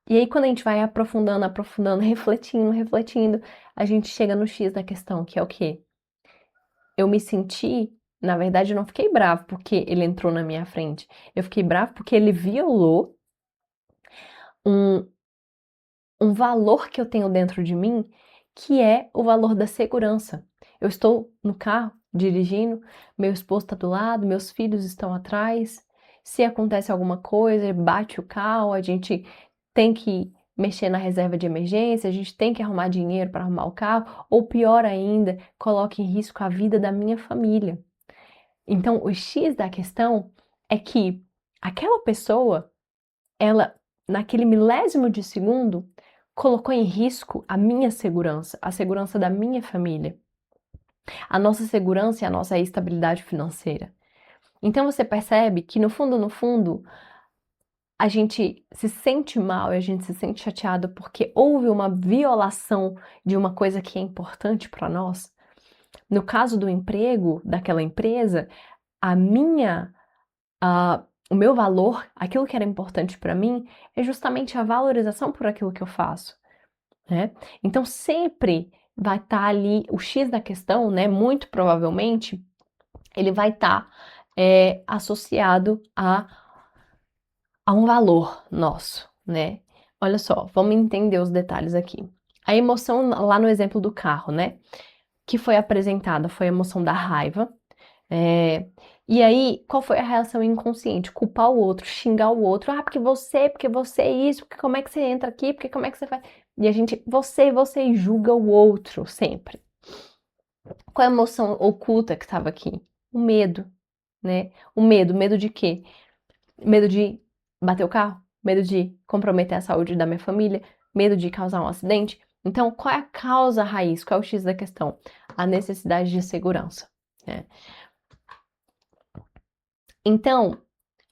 [SPEAKER 1] E aí, quando a gente vai aprofundando, aprofundando, refletindo, a gente chega no X da questão, que é o quê? Eu me senti, na verdade, eu não fiquei bravo porque ele entrou na minha frente. Eu fiquei bravo porque ele violou um, um valor que eu tenho dentro de mim, que é o valor da segurança. Eu estou no carro, dirigindo, meu esposo está do lado, meus filhos estão atrás. Se acontece alguma coisa, bate o carro, a gente tem que mexer na reserva de emergência, a gente tem que arrumar dinheiro para arrumar o carro, ou pior ainda, coloca em risco a vida da minha família. Então, o X da questão é que aquela pessoa, ela, naquele milésimo de segundo, colocou em risco a minha segurança, a segurança da minha família, a nossa segurança e a nossa estabilidade financeira. Então você percebe que no fundo, a gente se sente mal e a gente se sente chateado porque houve uma violação de uma coisa que é importante para nós. No caso do emprego daquela empresa, a minha o meu valor, aquilo que era importante para mim, é justamente a valorização por aquilo que eu faço, né? Então sempre vai estar ali o X da questão, né? Muito provavelmente ele vai estar associado a um valor nosso, né? Olha só, vamos entender os detalhes aqui. A emoção lá no exemplo do carro, né? Que foi apresentada foi a emoção da raiva. E aí, qual foi a reação inconsciente? Culpar o outro, xingar o outro. Ah, porque você é isso, porque como é que você entra aqui, porque como é que você faz? E a gente, você julga o outro sempre. Qual é a emoção oculta que estava aqui? O medo, né? Medo de quê? Medo de bater o carro, medo de comprometer a saúde da minha família, medo de causar um acidente. Então, qual é a causa raiz? Qual é o X da questão? A necessidade de segurança, né? Então,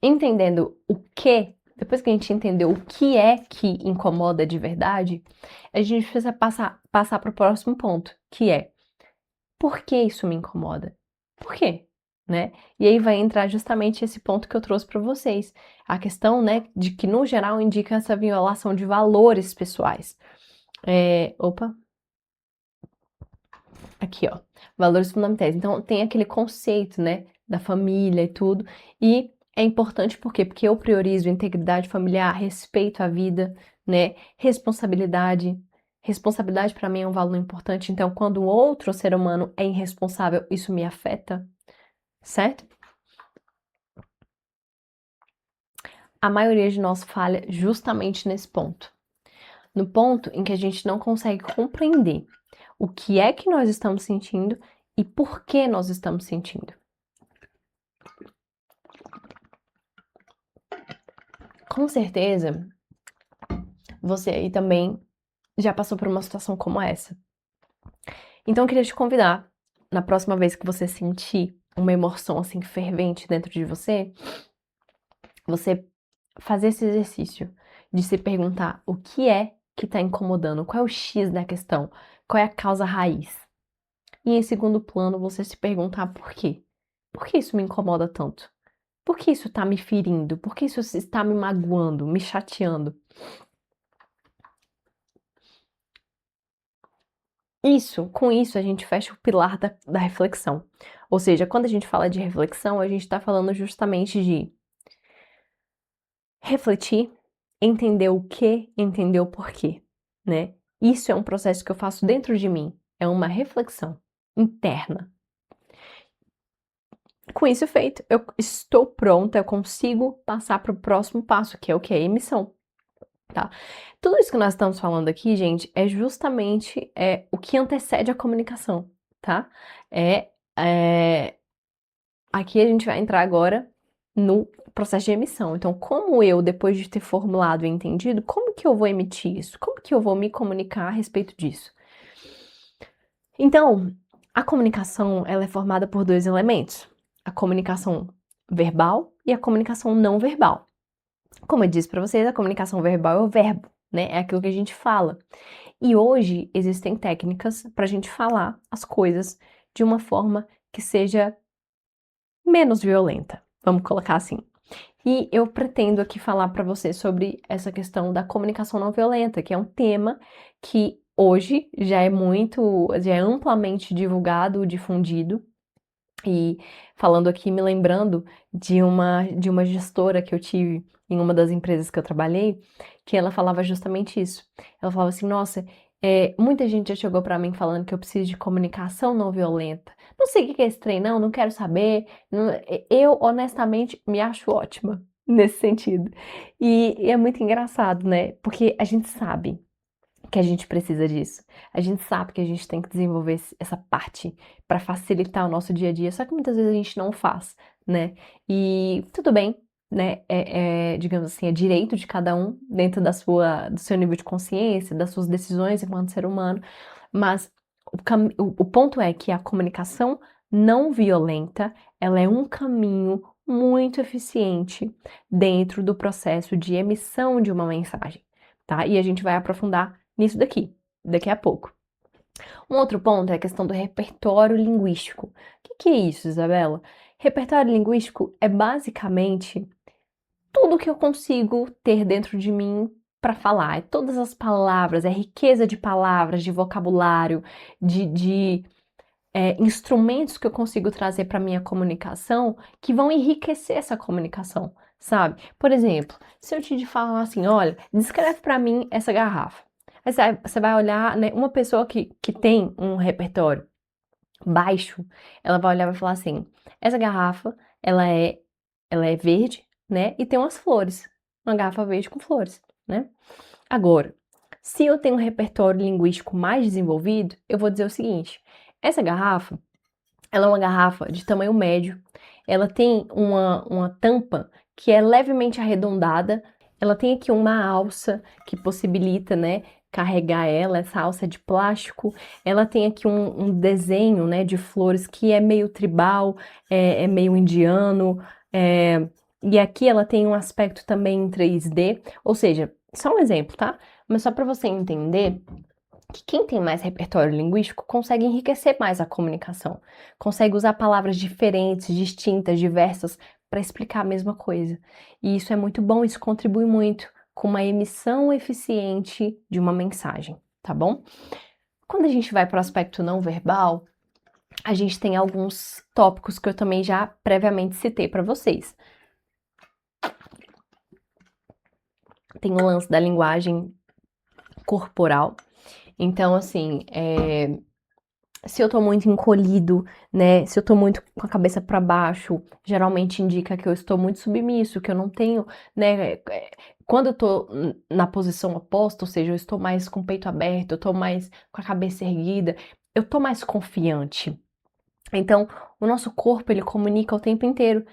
[SPEAKER 1] entendendo o que, depois que a gente entendeu o que é que incomoda de verdade, a gente precisa passar para o próximo ponto, que é por que isso me incomoda? Por quê? Né? E aí vai entrar justamente esse ponto que eu trouxe para vocês, a questão, né, de que no geral indica essa violação de valores pessoais. Opa, aqui ó, valores fundamentais. Então tem aquele conceito, né, da família e tudo, e é importante por quê? Porque eu priorizo integridade familiar, respeito à vida, né, responsabilidade. Responsabilidade para mim é um valor importante, então quando um outro ser humano é irresponsável, isso me afeta, certo? A maioria de nós falha justamente nesse ponto. No ponto em que a gente não consegue compreender o que é que nós estamos sentindo e por que nós estamos sentindo. Com certeza, você aí também já passou por uma situação como essa. Então eu queria te convidar, na próxima vez que você sentir uma emoção assim fervente dentro de você fazer esse exercício de se perguntar o que é que está incomodando, qual é o X da questão, qual é a causa raiz. E em segundo plano, você se perguntar por quê? Por que isso me incomoda tanto? Por que isso está me ferindo? Por que isso está me magoando, me chateando? Com isso, a gente fecha o pilar da reflexão. Ou seja, quando a gente fala de reflexão, a gente está falando justamente de refletir, entender o que, entender o porquê, né? Isso é um processo que eu faço dentro de mim, é uma reflexão interna. Com isso feito, eu estou pronta, eu consigo passar para o próximo passo, que é o que? A emissão, tá? Tudo isso que nós estamos falando aqui, gente, é justamente o que antecede a comunicação, tá? Aqui a gente vai entrar agora no processo de emissão. Então, como eu, depois de ter formulado e entendido, como que eu vou emitir isso? Como que eu vou me comunicar a respeito disso? Então, a comunicação, ela é formada por dois elementos: a comunicação verbal e a comunicação não verbal. Como eu disse para vocês, a comunicação verbal é o verbo, né? É aquilo que a gente fala. E hoje existem técnicas para a gente falar as coisas de uma forma que seja menos violenta, vamos colocar assim. E eu pretendo aqui falar para você sobre essa questão da comunicação não violenta, que é um tema que hoje já é amplamente divulgado, difundido. E falando aqui, me lembrando de uma gestora que eu tive em uma das empresas que eu trabalhei, que ela falava justamente isso. Ela falava assim: nossa, muita gente já chegou para mim falando que eu preciso de comunicação não violenta. Não sei o que é esse trem, não quero saber. Eu, honestamente, me acho ótima nesse sentido. E é muito engraçado, né? Porque a gente sabe que a gente precisa disso. A gente sabe que a gente tem que desenvolver essa parte para facilitar o nosso dia a dia, só que muitas vezes a gente não faz, né? E tudo bem, né? Digamos assim, é direito de cada um dentro do seu nível de consciência, das suas decisões enquanto ser humano, mas o ponto é que a comunicação não violenta, ela é um caminho muito eficiente dentro do processo de emissão de uma mensagem, tá? E a gente vai aprofundar nisso daqui a pouco. Um outro ponto é a questão do repertório linguístico. O que é isso, Isabela? Repertório linguístico é basicamente tudo que eu consigo ter dentro de mim para falar. É todas as palavras, é riqueza de palavras, de vocabulário, de instrumentos que eu consigo trazer para minha comunicação que vão enriquecer essa comunicação, sabe? Por exemplo, se eu te falar assim, olha, descreve para mim essa garrafa. Aí você vai olhar, né, uma pessoa que tem um repertório baixo, ela vai olhar e vai falar assim, essa garrafa, ela é, ela é verde, né, e tem umas flores, uma garrafa verde com flores, né? Agora, se eu tenho um repertório linguístico mais desenvolvido, eu vou dizer o seguinte, essa garrafa, ela é uma garrafa de tamanho médio, ela tem uma tampa que é levemente arredondada, ela tem aqui uma alça que possibilita, né, carregar ela, essa alça é de plástico, ela tem aqui um desenho, né, de flores que é meio tribal, é meio indiano, e aqui ela tem um aspecto também em 3D, ou seja, só um exemplo, tá? Mas só para você entender que quem tem mais repertório linguístico consegue enriquecer mais a comunicação, consegue usar palavras diferentes, distintas, diversas para explicar a mesma coisa. E isso é muito bom, isso contribui muito com uma emissão eficiente de uma mensagem, tá bom? Quando a gente vai para o aspecto não verbal, a gente tem alguns tópicos que eu também já previamente citei para vocês. Tem o lance da linguagem corporal. Então, assim, se eu tô muito encolhido, né? Se eu tô muito com a cabeça para baixo, geralmente indica que eu estou muito submisso, que eu não tenho, né? Quando eu tô na posição oposta, ou seja, eu estou mais com o peito aberto, eu tô mais com a cabeça erguida, eu tô mais confiante. Então, o nosso corpo, ele comunica o tempo inteiro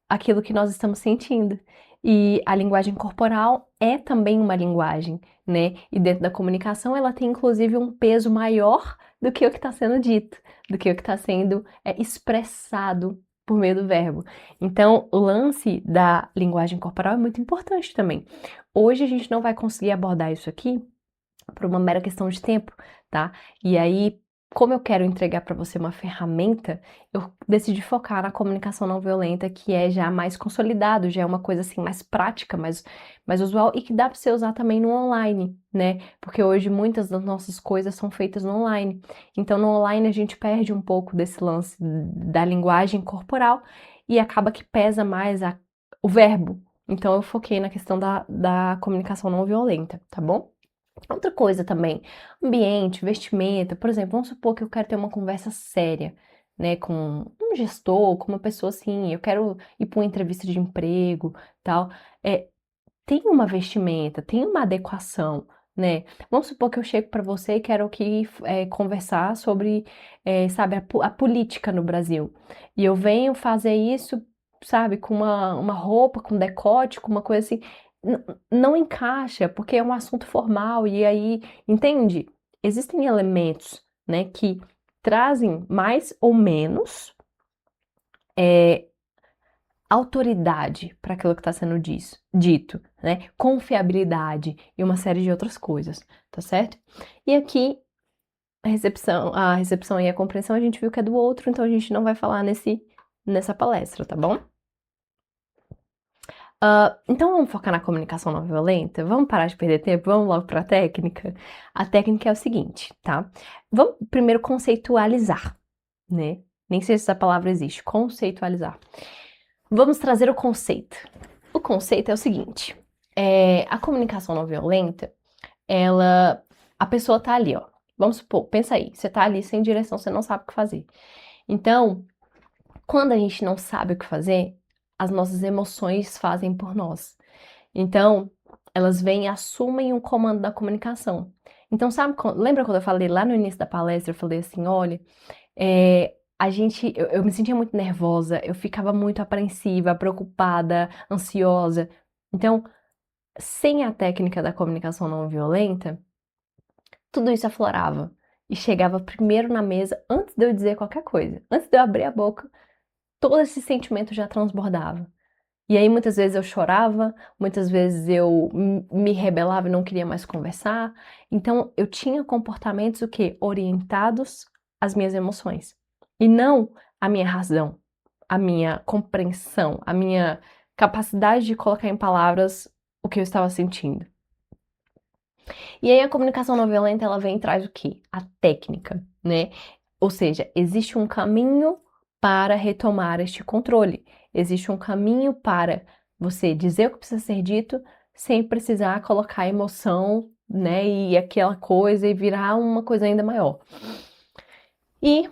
[SPEAKER 1] aquilo que nós estamos sentindo. E a linguagem corporal é também uma linguagem, né? E dentro da comunicação ela tem inclusive um peso maior do que o que está sendo dito, do que o que está sendo expressado por meio do verbo. Então, o lance da linguagem corporal é muito importante também. Hoje a gente não vai conseguir abordar isso aqui por uma mera questão de tempo, tá? E aí, como eu quero entregar para você uma ferramenta, eu decidi focar na comunicação não violenta, que é já mais consolidado, já é uma coisa assim mais prática, mais usual e que dá para você usar também no online, né? Porque hoje muitas das nossas coisas são feitas no online. Então, no online a gente perde um pouco desse lance da linguagem corporal e acaba que pesa mais o verbo. Então, eu foquei na questão da comunicação não violenta, tá bom? Outra coisa também, ambiente, vestimenta, por exemplo, vamos supor que eu quero ter uma conversa séria, né, com um gestor, com uma pessoa assim, eu quero ir para uma entrevista de emprego, tal. Tem uma vestimenta, tem uma adequação, né? Vamos supor que eu chego para você e quero aqui conversar sobre, sabe, a política no Brasil. E eu venho fazer isso, sabe, com uma roupa, com decote, com uma coisa assim. Não encaixa, porque é um assunto formal, e aí, entende? Existem elementos, né, que trazem mais ou menos eh, autoridade para aquilo que está sendo dito, né? Confiabilidade e uma série de outras coisas, tá certo? E aqui a recepção e a compreensão a gente viu que é do outro, então a gente não vai falar nessa palestra, tá bom? Então vamos focar na comunicação não violenta? Vamos parar de perder tempo? Vamos logo para a técnica? A técnica é o seguinte, tá? Vamos primeiro conceitualizar, né? Nem sei se essa palavra existe, conceitualizar. Vamos trazer o conceito. O conceito é o seguinte: a comunicação não violenta, a pessoa tá ali, ó. Vamos supor, pensa aí, você tá ali sem direção, você não sabe o que fazer. Então, quando a gente não sabe o que fazer, as nossas emoções fazem por nós. Então, elas vêm e assumem o comando da comunicação. Então, sabe, lembra quando eu falei lá no início da palestra, eu falei assim, olha, eu me sentia muito nervosa, eu ficava muito apreensiva, preocupada, ansiosa. Então, sem a técnica da comunicação não violenta, tudo isso aflorava e chegava primeiro na mesa antes de eu dizer qualquer coisa. Antes de eu abrir a boca, todo esse sentimento já transbordava. E aí muitas vezes eu chorava, muitas vezes eu me rebelava e não queria mais conversar. Então eu tinha comportamentos o quê? Orientados às minhas emoções e não à minha razão, à minha compreensão, à minha capacidade de colocar em palavras o que eu estava sentindo. E aí a comunicação não violenta, ela vem e traz o quê? A técnica, né? Ou seja, existe um caminho para retomar este controle. Existe um caminho para você dizer o que precisa ser dito sem precisar colocar emoção, né? E aquela coisa e virar uma coisa ainda maior. E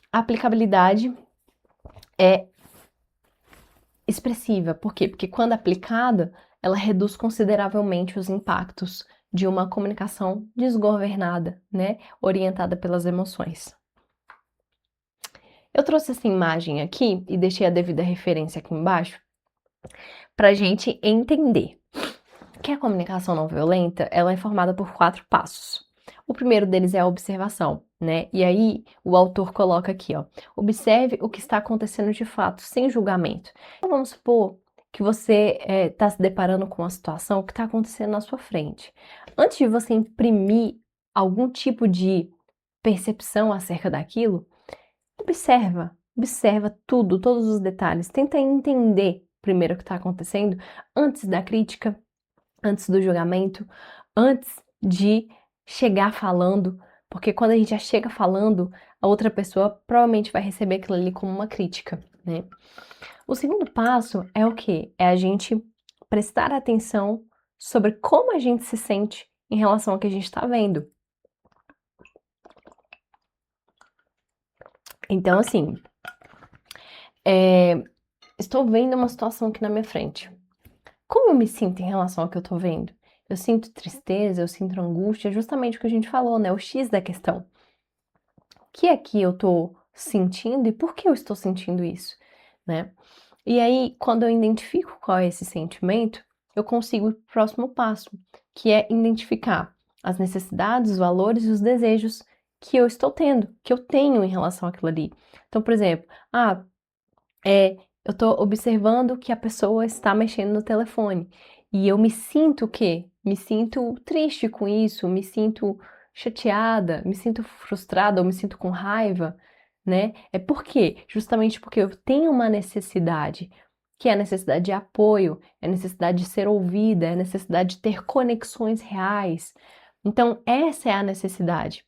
[SPEAKER 1] a aplicabilidade é expressiva. Por quê? Porque quando aplicada, ela reduz consideravelmente os impactos de uma comunicação desgovernada, né? Orientada pelas emoções. Eu trouxe essa imagem aqui e deixei a devida referência aqui embaixo para a gente entender que a comunicação não violenta ela é formada por 4 passos. O primeiro deles é a observação, né? E aí o autor coloca aqui, ó, observe o que está acontecendo de fato, sem julgamento. Então vamos supor que você está se deparando com uma situação que está acontecendo na sua frente. Antes de você imprimir algum tipo de percepção acerca daquilo, observa tudo, todos os detalhes, tenta entender primeiro o que está acontecendo antes da crítica, antes do julgamento, antes de chegar falando, porque quando a gente já chega falando, a outra pessoa provavelmente vai receber aquilo ali como uma crítica, né? O segundo passo é o quê? É a gente prestar atenção sobre como a gente se sente em relação ao que a gente está vendo. Então, assim, estou vendo uma situação aqui na minha frente. Como eu me sinto em relação ao que eu tô vendo? Eu sinto tristeza, eu sinto angústia, justamente o que a gente falou, né? O X da questão. O que é que eu tô sentindo e por que eu estou sentindo isso, né? E aí, quando eu identifico qual é esse sentimento, eu consigo ir para o próximo passo, que é identificar as necessidades, os valores e os desejos que eu estou tendo, que eu tenho em relação àquilo ali. Então, por exemplo, eu estou observando que a pessoa está mexendo no telefone e eu me sinto o quê? Me sinto triste com isso, me sinto chateada, me sinto frustrada ou me sinto com raiva, né? É por quê? Justamente porque eu tenho uma necessidade, que é a necessidade de apoio, é a necessidade de ser ouvida, é a necessidade de ter conexões reais. Então, essa é a necessidade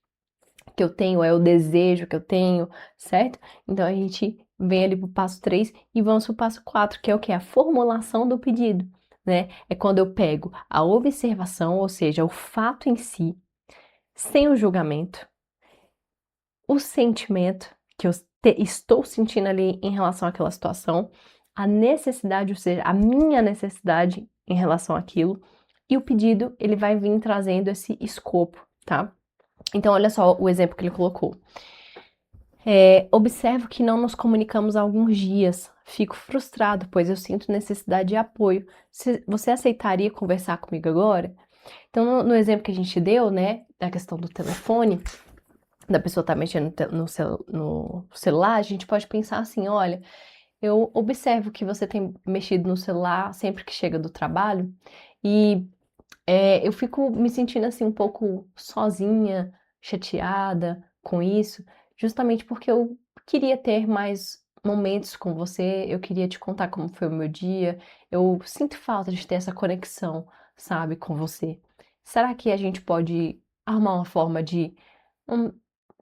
[SPEAKER 1] que eu tenho, é o desejo que eu tenho, certo? Então a gente vem ali pro passo 3 e vamos pro passo 4, que é o quê? A formulação do pedido, né? É quando eu pego a observação, ou seja, o fato em si, sem o julgamento, o sentimento que eu estou sentindo ali em relação àquela situação, a necessidade, ou seja, a minha necessidade em relação àquilo, e o pedido, ele vai vir trazendo esse escopo, tá? Então, olha só o exemplo que ele colocou. Observo que não nos comunicamos há alguns dias. Fico frustrado, pois eu sinto necessidade de apoio. Você aceitaria conversar comigo agora? Então, no exemplo que a gente deu, né, da questão do telefone, da pessoa estar mexendo no celular, a gente pode pensar assim: olha, eu observo que você tem mexido no celular sempre que chega do trabalho e eu fico me sentindo assim um pouco sozinha, chateada com isso, justamente porque eu queria ter mais momentos com você, eu queria te contar como foi o meu dia, eu sinto falta de ter essa conexão, sabe, com você. Será que a gente pode arrumar uma forma de hum,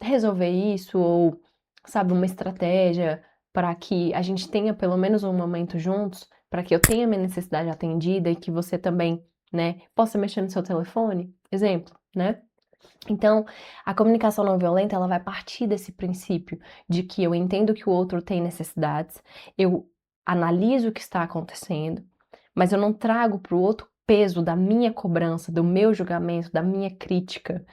[SPEAKER 1] resolver isso ou, sabe, uma estratégia para que a gente tenha pelo menos um momento juntos, para que eu tenha minha necessidade atendida e que você também, né, possa mexer no seu telefone? Exemplo, né? Então, a comunicação não violenta, ela vai partir desse princípio de que eu entendo que o outro tem necessidades, eu analiso o que está acontecendo, mas eu não trago para o outro peso da minha cobrança, do meu julgamento, da minha crítica,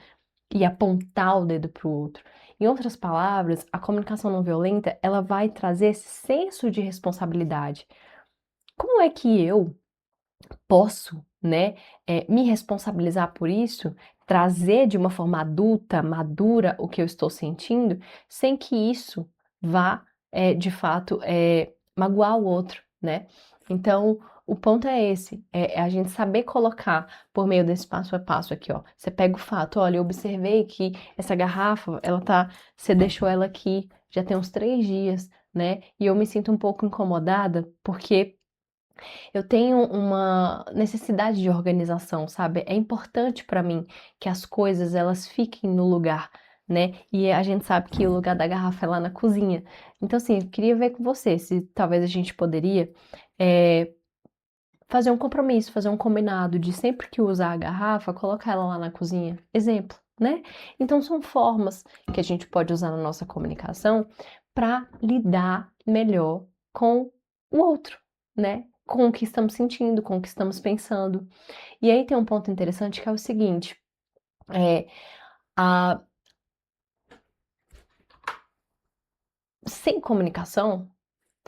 [SPEAKER 1] e apontar o dedo para o outro. Em outras palavras, a comunicação não violenta, ela vai trazer esse senso de responsabilidade. Como é que eu posso, né, me responsabilizar por isso, trazer de uma forma adulta, madura, o que eu estou sentindo, sem que isso vá, de fato, magoar o outro, né. Então, o ponto é esse, é a gente saber colocar por meio desse passo a passo aqui, ó. Você pega o fato: "Olha, eu observei que essa garrafa, você deixou ela aqui já tem uns 3 dias, né, e eu me sinto um pouco incomodada, porque eu tenho uma necessidade de organização, sabe? É importante para mim que as coisas elas fiquem no lugar, né? E a gente sabe que o lugar da garrafa é lá na cozinha. Então, assim, eu queria ver com você se talvez a gente poderia eh, fazer um compromisso, fazer um combinado de sempre que usar a garrafa, colocar ela lá na cozinha. Exemplo, né? Então, são formas que a gente pode usar na nossa comunicação para lidar melhor com o outro, né? Com o que estamos sentindo, com o que estamos pensando. E aí tem um ponto interessante que é o seguinte: é, a, sem comunicação,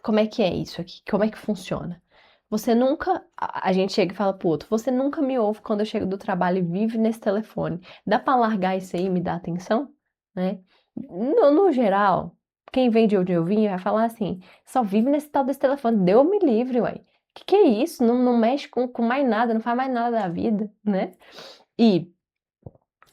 [SPEAKER 1] como é que é isso aqui? Como é que funciona? Você nunca a gente chega e fala pro outro: "Você nunca me ouve quando eu chego do trabalho e vive nesse telefone. Dá pra largar isso aí e me dar atenção?", né. No geral, quem vem de onde eu vim vai falar assim: "Só vive nesse tal desse telefone, Deus me livre uai. Que é isso? Não mexe com mais nada, não faz mais nada da vida", né. E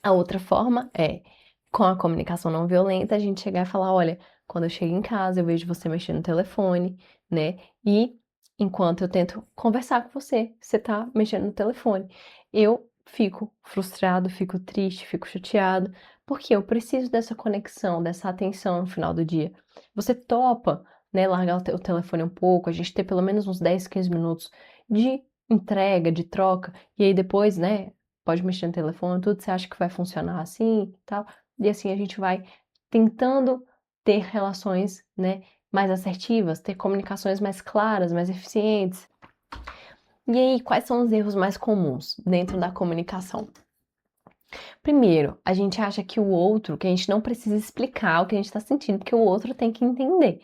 [SPEAKER 1] a outra forma é, com a comunicação não violenta, a gente chegar e falar: "Olha, quando eu chego em casa, eu vejo você mexendo no telefone, né, e enquanto eu tento conversar com você, você tá mexendo no telefone. Eu fico frustrado, fico triste, fico chateado, porque eu preciso dessa conexão, dessa atenção no final do dia. Você topa, né, largar o telefone um pouco, a gente ter pelo menos uns 10, 15 minutos de entrega, de troca, e aí depois, né, pode mexer no telefone, tudo, você acha que vai funcionar assim, e tal, e assim a gente vai tentando ter relações, né, mais assertivas, ter comunicações mais claras, mais eficientes. E aí, quais são os erros mais comuns dentro da comunicação? Primeiro, a gente acha que o outro, que a gente não precisa explicar o que a gente está sentindo, porque o outro tem que entender.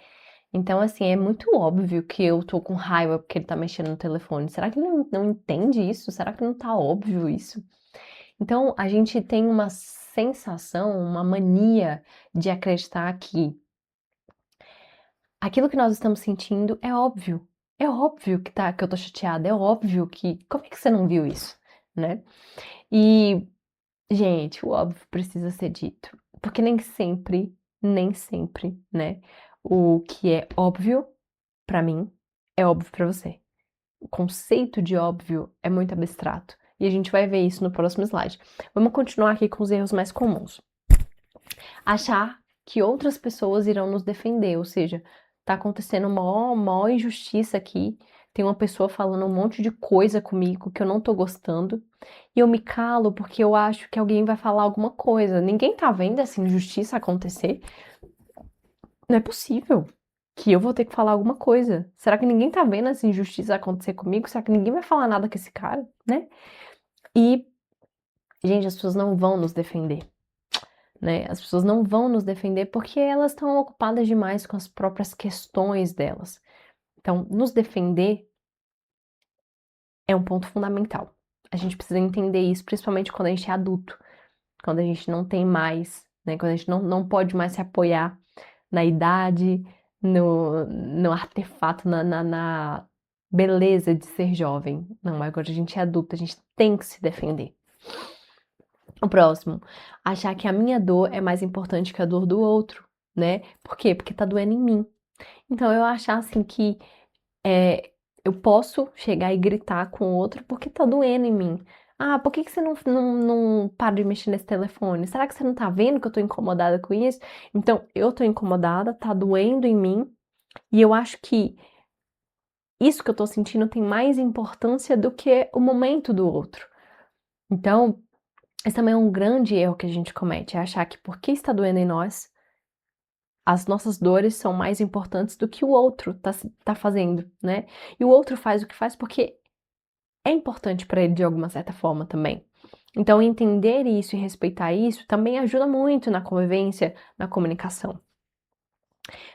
[SPEAKER 1] Então, assim, é muito óbvio que eu tô com raiva porque ele tá mexendo no telefone. Será que ele não entende isso? Será que não tá óbvio isso? Então, a gente tem uma sensação, uma mania de acreditar que aquilo que nós estamos sentindo é óbvio. É óbvio que eu tô chateada, é óbvio que como é que você não viu isso, né? E, gente, o óbvio precisa ser dito, porque nem sempre, né, o que é óbvio pra mim é óbvio pra você. O conceito de óbvio é muito abstrato, e a gente vai ver isso no próximo slide. Vamos continuar aqui com os erros mais comuns. Achar que outras pessoas irão nos defender, ou seja, tá acontecendo maior injustiça aqui, tem uma pessoa falando um monte de coisa comigo que eu não tô gostando, e eu me calo porque eu acho que alguém vai falar alguma coisa. Ninguém tá vendo essa injustiça acontecer? Não é possível que eu vou ter que falar alguma coisa. Será que ninguém tá vendo essa injustiça acontecer comigo? Será que ninguém vai falar nada com esse cara, né? E, gente, as pessoas não vão nos defender. Né? As pessoas não vão nos defender porque elas estão ocupadas demais com as próprias questões delas. Então, nos defender é um ponto fundamental. A gente precisa entender isso, principalmente quando a gente é adulto, quando a gente não tem mais, né? Quando a gente não pode mais se apoiar na idade, no artefato, na beleza de ser jovem. Não, agora a gente é adulto, a gente tem que se defender. O próximo, achar que a minha dor é mais importante que a dor do outro, né? Por quê? Porque tá doendo em mim. Então eu achar assim que eu posso chegar e gritar com o outro porque tá doendo em mim. Ah, por que que você não para de mexer nesse telefone? Será que você não tá vendo que eu tô incomodada com isso? Então eu tô incomodada, tá doendo em mim, e eu acho que isso que eu tô sentindo tem mais importância do que o momento do outro. Então, esse também é um grande erro que a gente comete, é achar que porque está doendo em nós, as nossas dores são mais importantes do que o outro tá fazendo, né? E o outro faz o que faz porque é importante para ele de alguma certa forma também. Então, entender isso e respeitar isso também ajuda muito na convivência, na comunicação.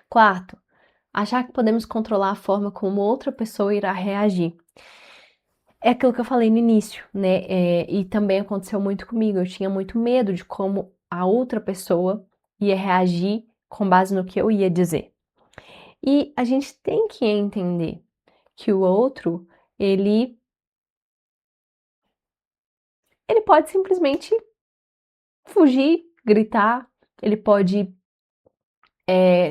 [SPEAKER 1] Quarto, achar que podemos controlar a forma como outra pessoa irá reagir. É aquilo que eu falei no início, né? E também aconteceu muito comigo. Eu tinha muito medo de como a outra pessoa ia reagir com base no que eu ia dizer. E a gente tem que entender que o outro, ele pode simplesmente fugir, gritar, ele pode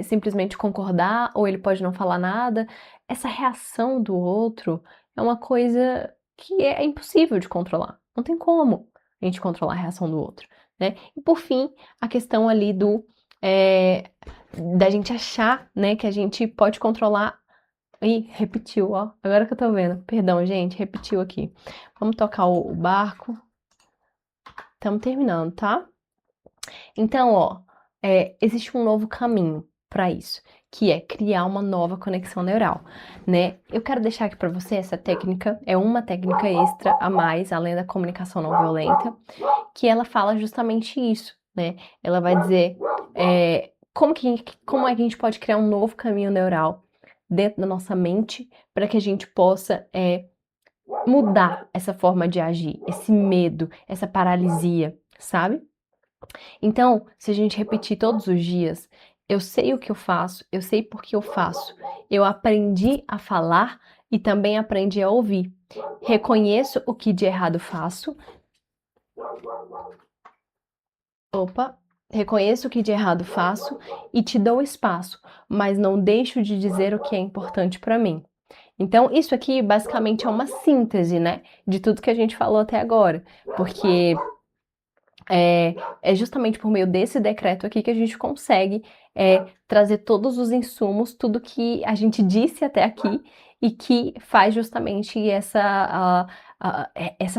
[SPEAKER 1] simplesmente concordar ou ele pode não falar nada. Essa reação do outro é uma coisa que é impossível de controlar. Não tem como a gente controlar a reação do outro, né? E por fim, a questão ali da gente achar, né, que a gente pode controlar. Ih, repetiu, ó. Agora que eu tô vendo. Perdão, gente, repetiu aqui. Vamos tocar o barco. Estamos terminando, tá? Então, ó, existe um novo caminho para isso, que é criar uma nova conexão neural, né? Eu quero deixar aqui para você essa técnica, é uma técnica extra a mais, além da comunicação não violenta, que ela fala justamente isso, né? Ela vai dizer como é que a gente pode criar um novo caminho neural dentro da nossa mente para que a gente possa mudar essa forma de agir, esse medo, essa paralisia, sabe? Então, se a gente repetir todos os dias, eu sei o que eu faço, eu sei por que eu faço, eu aprendi a falar e também aprendi a ouvir. Reconheço o que de errado faço. Opa! Reconheço o que de errado faço e te dou espaço, mas não deixo de dizer o que é importante para mim. Então, isso aqui basicamente é uma síntese, né, de tudo que a gente falou até agora, porque é justamente por meio desse decreto aqui que a gente consegue trazer todos os insumos, tudo que a gente disse até aqui e que faz justamente essa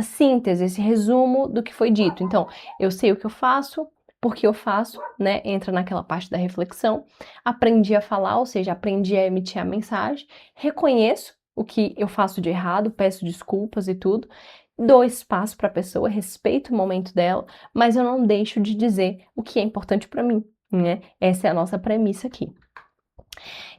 [SPEAKER 1] síntese, esse resumo do que foi dito. Então, eu sei o que eu faço, por que eu faço, né? Entra naquela parte da reflexão. Aprendi a falar, ou seja, aprendi a emitir a mensagem. Reconheço o que eu faço de errado, peço desculpas e tudo. Dou espaço para a pessoa, respeito o momento dela, mas eu não deixo de dizer o que é importante para mim, né? Essa é a nossa premissa aqui.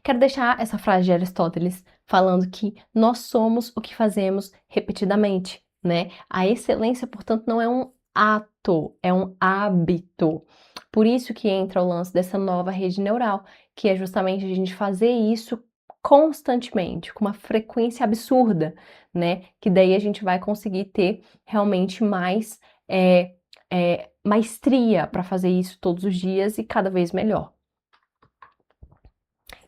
[SPEAKER 1] Quero deixar essa frase de Aristóteles falando que nós somos o que fazemos repetidamente, né? A excelência, portanto, não é um ato, é um hábito. Por isso que entra o lance dessa nova rede neural, que é justamente a gente fazer isso constantemente, com uma frequência absurda, né? Que daí a gente vai conseguir ter realmente mais maestria para fazer isso todos os dias e cada vez melhor.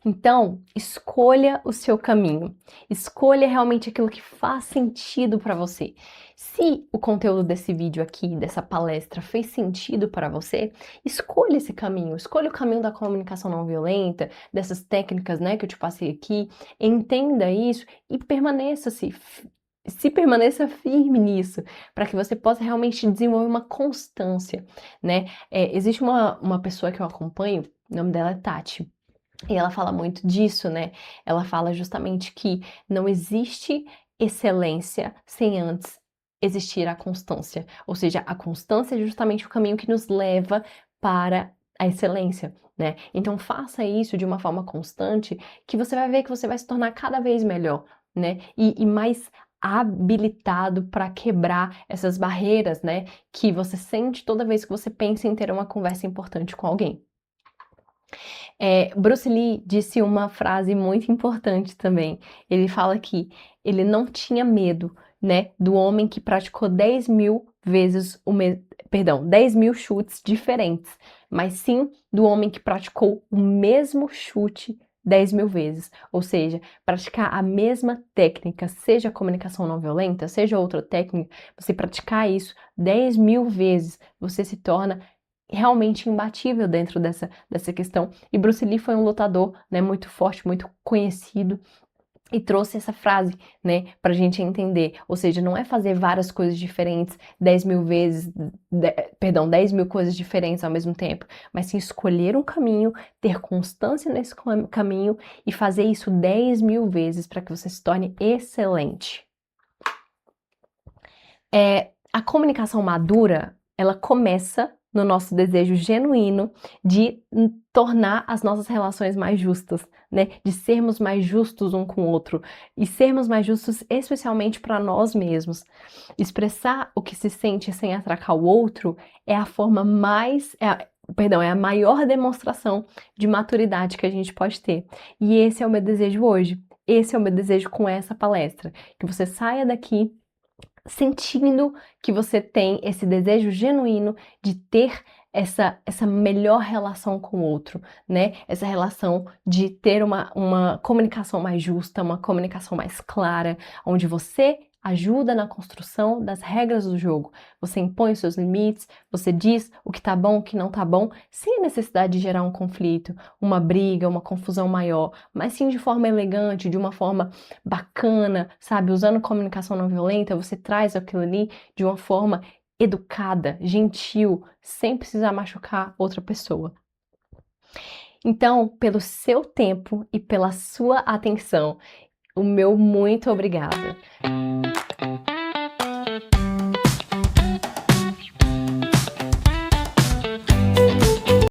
[SPEAKER 1] Então, escolha o seu caminho. Escolha realmente aquilo que faz sentido para você. Se o conteúdo desse vídeo aqui, dessa palestra, fez sentido para você, escolha esse caminho. Escolha o caminho da comunicação não violenta, dessas técnicas, né, que eu te passei aqui. Entenda isso e permaneça firme nisso, para que você possa realmente desenvolver uma constância, né? Existe uma pessoa que eu acompanho, o nome dela é Tati. E ela fala muito disso, né? Ela fala justamente que não existe excelência sem antes existir a constância. Ou seja, a constância é justamente o caminho que nos leva para a excelência, né? Então faça isso de uma forma constante, que você vai ver que você vai se tornar cada vez melhor, né? E mais habilitado para quebrar essas barreiras, né? Que você sente toda vez que você pensa em ter uma conversa importante com alguém. Bruce Lee disse uma frase muito importante também. Ele fala que ele não tinha medo, né, do homem que praticou 10.000 vezes 10.000 chutes diferentes, mas sim do homem que praticou o mesmo chute 10.000 vezes. Ou seja, praticar a mesma técnica, seja a comunicação não violenta, seja outra técnica, você praticar isso 10.000 vezes, você se torna realmente imbatível dentro dessa questão. E Bruce Lee foi um lutador, né, muito forte, muito conhecido, e trouxe essa frase, né, pra gente entender. Ou seja, não é fazer várias coisas diferentes 10.000 vezes, 10.000 coisas diferentes ao mesmo tempo, mas sim escolher um caminho, ter constância nesse caminho e fazer isso 10.000 vezes para que você se torne excelente. A comunicação madura, ela começa no nosso desejo genuíno de tornar as nossas relações mais justas, né? De sermos mais justos um com o outro e sermos mais justos especialmente para nós mesmos. Expressar o que se sente sem atracar o outro é a forma é a maior demonstração de maturidade que a gente pode ter. E esse é o meu desejo hoje. Esse é o meu desejo com essa palestra, que você saia daqui sentindo que você tem esse desejo genuíno de ter essa melhor relação com o outro, né? Essa relação de ter uma comunicação mais justa, uma comunicação mais clara, onde você ajuda na construção das regras do jogo. Você impõe os seus limites, você diz o que tá bom, o que não tá bom, sem a necessidade de gerar um conflito, uma briga, uma confusão maior, mas sim de forma elegante, de uma forma bacana, sabe? Usando comunicação não violenta, você traz aquilo ali de uma forma educada, gentil, sem precisar machucar outra pessoa. Então, pelo seu tempo e pela sua atenção, o meu muito obrigada.